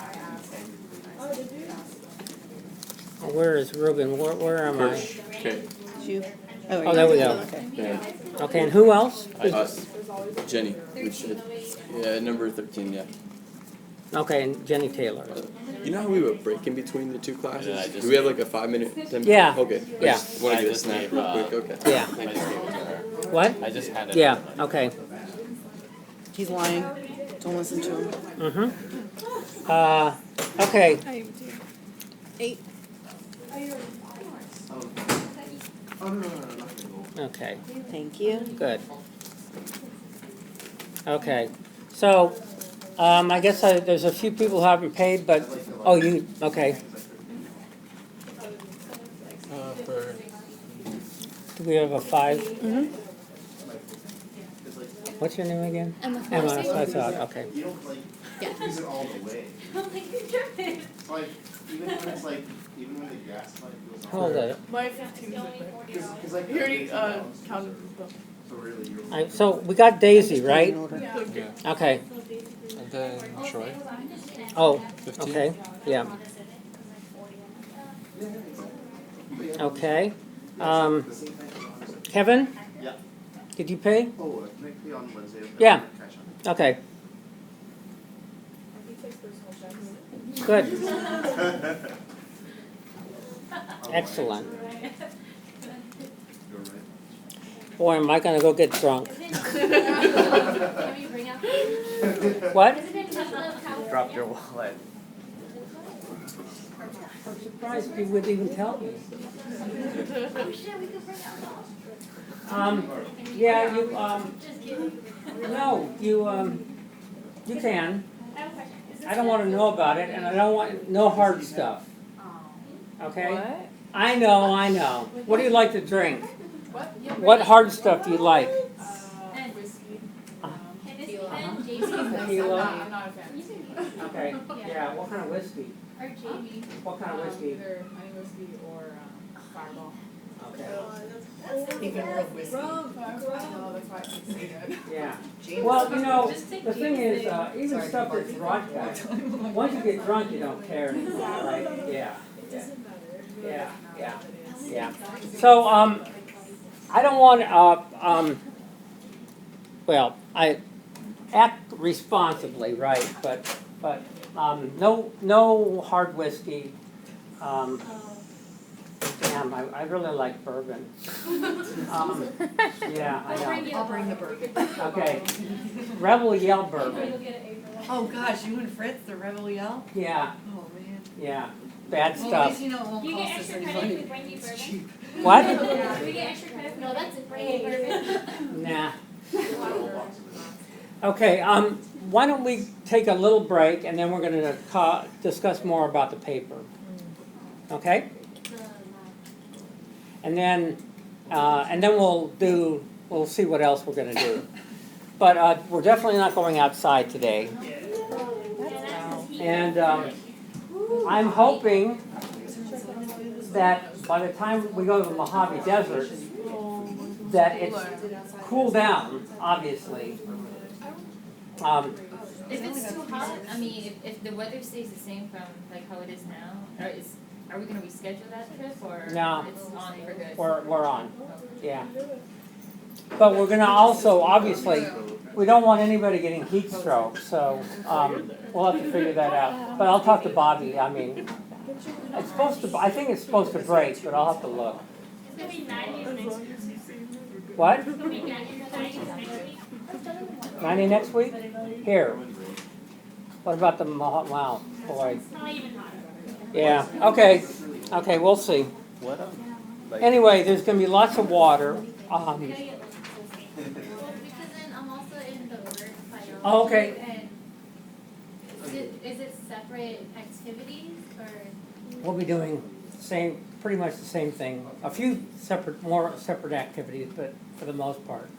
Where is Ruben? Where am I? Okay. You. Oh, there we go. Okay. Yeah. Okay, and who else? Jenny, which number 13. Yeah. Okay, and Jenny Taylor. You know how we were breaking between the two classes? Yeah, I just- Do we have like a 5-minute? 10 Yeah. Okay. Yeah. I just want I to get a just snack gave, real quick. Okay. Yeah. I just gave it to her. What? I just had it. Yeah. Okay. He's lying. Don't listen to him. Okay. 8. Okay. Thank you. Good. Okay. So, I guess there's a few people who haven't paid, but you okay? For Do we have a 5? Mm-hmm. What's your name again? Emma. Emma. That's what I thought. Okay. You don't like Yeah. use it all the way. It's like even when it's like even when the gas light goes on. Hold it. My 15 is right there. Cause like He already counted them. so really you're So we got Daisy, right? yeah. Okay. And then Troy. Oh. 15. Okay. Yeah. Okay. Kevin, yeah. did you pay? Oh, can I pay on Wednesday? Yeah. Cash on. Okay. Good. Excellent. Boy, am I gonna go get drunk. What? Drop your wallet. I'm surprised you would even tell me. Yeah, you can. I don't want to know about it, and I don't want no hard stuff. Okay? What? I know. What do you like to drink? What hard stuff do you like? Whiskey. Tequila? I'm not a fan. Okay. Yeah. What kind of whiskey? Or Jamie. What kind of whiskey? Either honey whiskey or Fireball. Okay. Even real whiskey. No, that's why it tastes so good. Yeah. Well, the thing is, even stuff that's vodka, once you get drunk, you don't care anymore, right? Yeah. Yeah. So, I don't want, I act responsibly, right? But no hard whiskey. Damn, I really like bourbon. Yeah, I know. I'll bring the bourbon. Okay. Rebel Yell bourbon. Oh gosh, you and Fritz, the Rebel Yell? Yeah, Oh man. yeah. Bad Well, at least stuff. you know it won't You get cost us extra any credit money. for bringing It's bourbon? cheap. What? Do we get extra credit? No, that's a bourbon. Nah. Okay, why don't we take a little break and then we're gonna discuss more about the paper. Okay? And then we'll see what else we're gonna do. But we're definitely not going outside today. And I'm hoping that by the time we go to the Mojave Desert, that it's cooled down, obviously. If it's too hot, I mean, if the weather stays the same from like how it is now, are we gonna reschedule that trip or No. it's on for good? We're on, yeah. But we're gonna also, obviously, we don't want anybody getting heat stroke, so we'll have to figure that out. But I'll talk to Bobby, I mean, I think it's supposed to break, but I'll have to look. It's gonna be 90s next week. What? It's gonna be 90s next week. 90 next week? Here. What about the wow, boy. It's not even hot. Yeah, okay, we'll see. What? Anyway, there's gonna be lots of water. Well, because then I'm also in the work file. Oh, okay. And is it separate activities or? We'll be doing pretty much the same thing. A few more separate activities, but for the most part,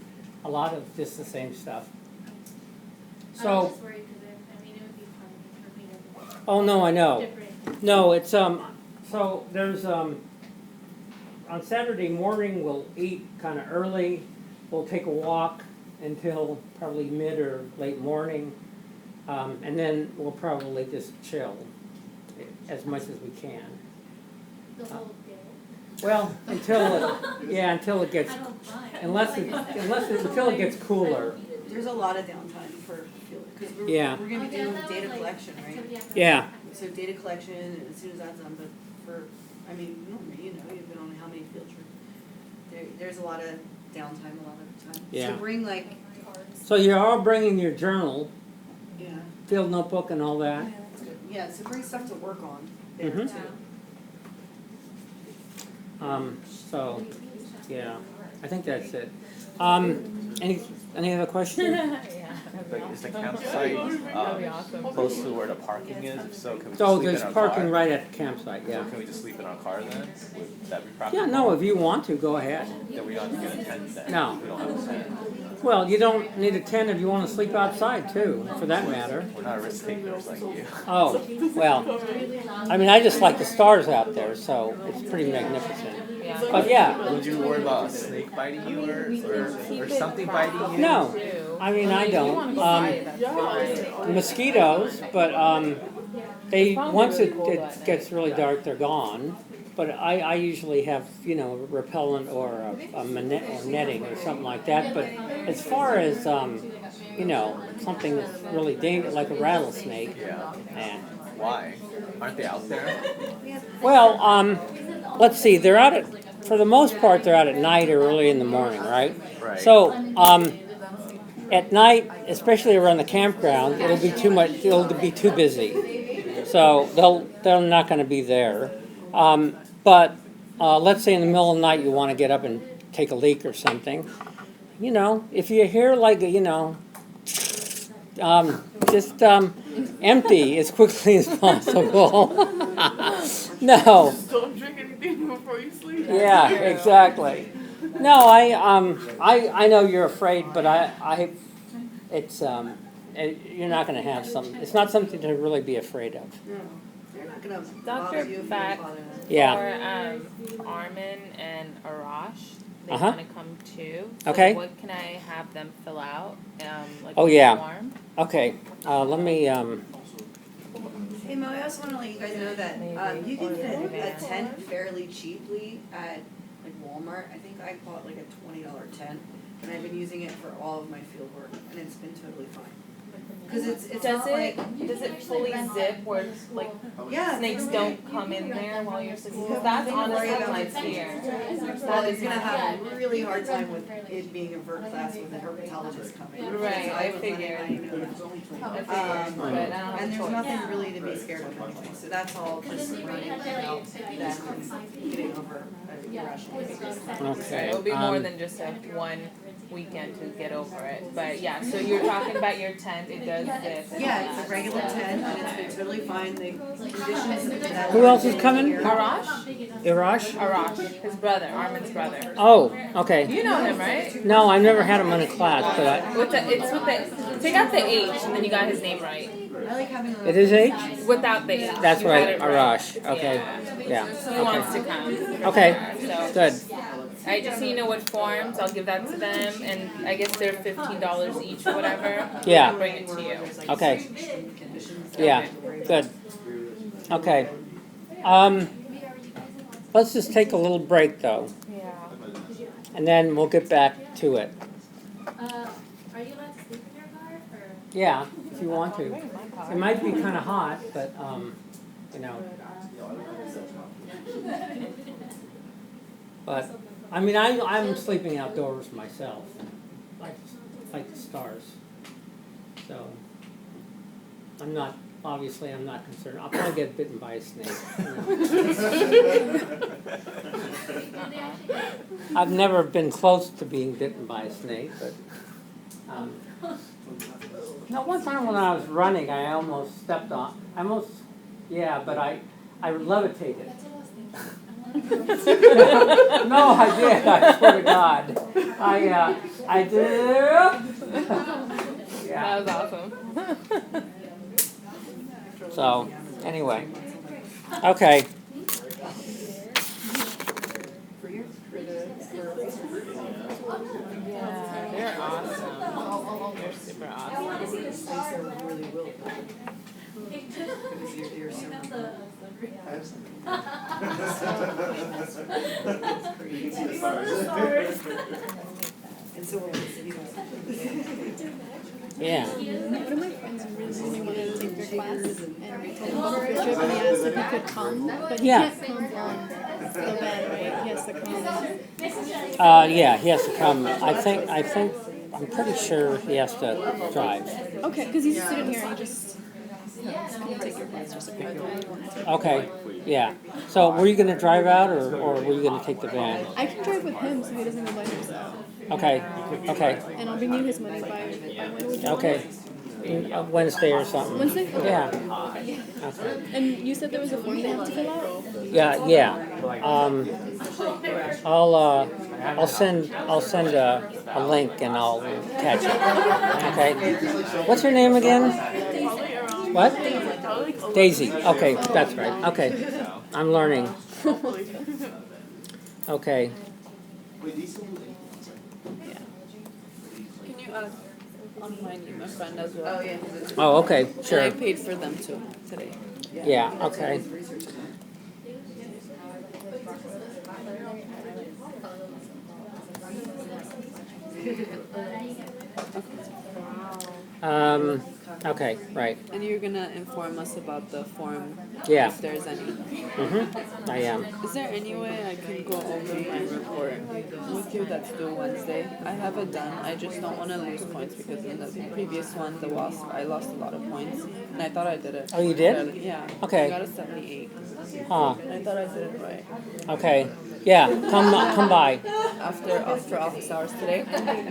a lot of just the same stuff. So, I was just worried because I mean, it would be hard for me to. oh no, I know. Different. No, it's, so there's, on Saturday morning, we'll eat kind of early. We'll take a walk until probably mid or late morning. And then we'll probably just chill as much as we can. The whole day. Well, until it gets, I don't mind. until it gets cooler. There's a lot of downtime for field, because we're Yeah. gonna be doing data collection, right? Yeah. So data collection, and as soon as that's done, but for, I mean, you know, you've been on how many field trips? There's a lot of downtime, a lot of time. Yeah. So bring like, So you're all bringing your journal, yeah, field notebook and all that? yeah, so bring stuff to work on there Mhm. too. So, yeah, I think that's it. Any other questions? Like, is the campsite, That'd be awesome. close to where the parking is? If so, can we just So sleep in there's our parking car? right at the campsite, So yeah. can we just sleep in our car then? Would that be practical? Yeah, no, if you want to, go ahead. Then we don't have to get a tent then? No. We don't have a tent. Well, you don't need a tent if you want to sleep outside too, for that matter. We're not risk takers like you. Oh, well, I mean, I just like the stars out there, so it's pretty magnificent. Yeah. But yeah, Would you worry about a snake biting you or something biting you? no, I mean, I If you wanna don't. go by it, that's fine. Mosquitoes, but they, once it gets really dark, they're gone. But I usually have, you know, repellent or or netting or something like that. But as far as, you know, something that's really dangerous, like a rattlesnake, Yeah. man. Why? Aren't they out there? Well, let's see, they're out at, for the most part, they're out at night or early in the morning, right? Right. So, at night, especially around the campground, it'll be too much, it'll be too busy. So they're not gonna be there. But, let's say in the middle of the night you wanna get up and take a leak or something. You know, if you hear like, you know, just empty as quickly as possible. No. Don't drink anything before you sleep. Yeah, exactly. No, I know you're afraid, but it's you're not going to have some. It's not something to really be afraid of. No, they're not gonna Dr. bother you if you Beck bother them. Yeah. or Armin and Arash, they Uh-huh. want to come too. So Okay. what can I have them fill out? Like Oh, a yeah. form? Okay. Let me. Hey Mo, I also wanna let you guys know that, you can get a tent fairly cheaply at like Walmart. I think I bought like a $20 tent, and I've been using it for all of my field work, and it's been totally fine. Cause it's Does not like, does it fully zip where it's like yeah. snakes don't come in there while you're sleeping? Because that's honestly my fear. Well, it's gonna have a really hard time with it being a vert class with a herpetologist coming. Right, So I was letting figured. everybody know that. I figured, but I don't have And a there's choice. nothing really to be scared of anyway, so that's all just learning about them and getting over irrational behavior. Okay. It'll be more um, than just a one weekend to get over it. But yeah, so you're talking about your tent, it does zip. and Yeah, all it's a that. regular tent, and it's been totally fine, the conditions that. Who else is coming? Arash? Irash? Arash, his brother, Armin's brother. Oh, okay. You know him, right? No, I've never had him in a class, but It's with the, take out the H and then you got his name right. I like having a. it is H? Without the H. That's you right, got it Arash. Okay. Yeah. Yeah. He wants to come. Okay. So, Good. I just so you know what forms, I'll give that to them, and I guess they're $15 each or whatever. Yeah. I'll bring it to you. Okay. Yeah. Good. Okay. Let's just take a little break though, Yeah. and then we'll get back to it. Are you allowed to sleep in your car or? Yeah, if you want to. Bring my car. It might be kind of hot, but you know. But I mean, I'm sleeping outdoors myself, like the stars. So I'm not. Obviously, I'm not concerned. I'll probably get bitten by a snake. I've never been close to being bitten by a snake, but no. One time when I was running, I almost stepped on. But I levitated. No, I did. I swear to God, I did. Yeah. That was awesome. So, anyway. Okay. Yeah, they're awesome. They're super awesome. Really will. Because you're so. And so Yeah. One of my friends really wanted to take your class, and we told him about the field trip, and he asked if he could come, but he Yeah. can't come on the van, right? He has to come. Yeah, he has to come. I'm pretty sure he has to drive. Okay, because he's a student here, and he just couldn't take your class just if he wanted to. Okay, yeah. So were you gonna drive out or were you gonna take the van? I can drive with him, so he doesn't go by himself. Okay, okay, And I'll bring you his money by when would you want okay. Wednesday or something. Wednesday? Okay. Yeah. Okay. And you said there was a form they have to fill out? Yeah, yeah. I'll send a link and I'll catch it. Okay. What's your name again? What? Daisy. Okay, that's right. Okay. I'm learning. Okay. Can you online my friend as well? Oh, yeah. Oh, okay, And I sure. paid for them too today. Yeah, okay. Okay, right. And you're gonna inform us about the form Yeah. if there's any. Mm-hmm. I am. Is there any way I can go over my report with you that's due Wednesday? I have it done. I just don't want to lose points because in the previous one, the WASP, I lost a lot of points, and I thought I did it. Oh, you did? fairly. Yeah. Okay. I got a 78. Huh. I thought I did it right. Okay. Yeah, come by. After office hours today.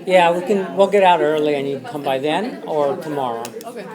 Yeah, we'll get out early and you can come by then or tomorrow. Okay.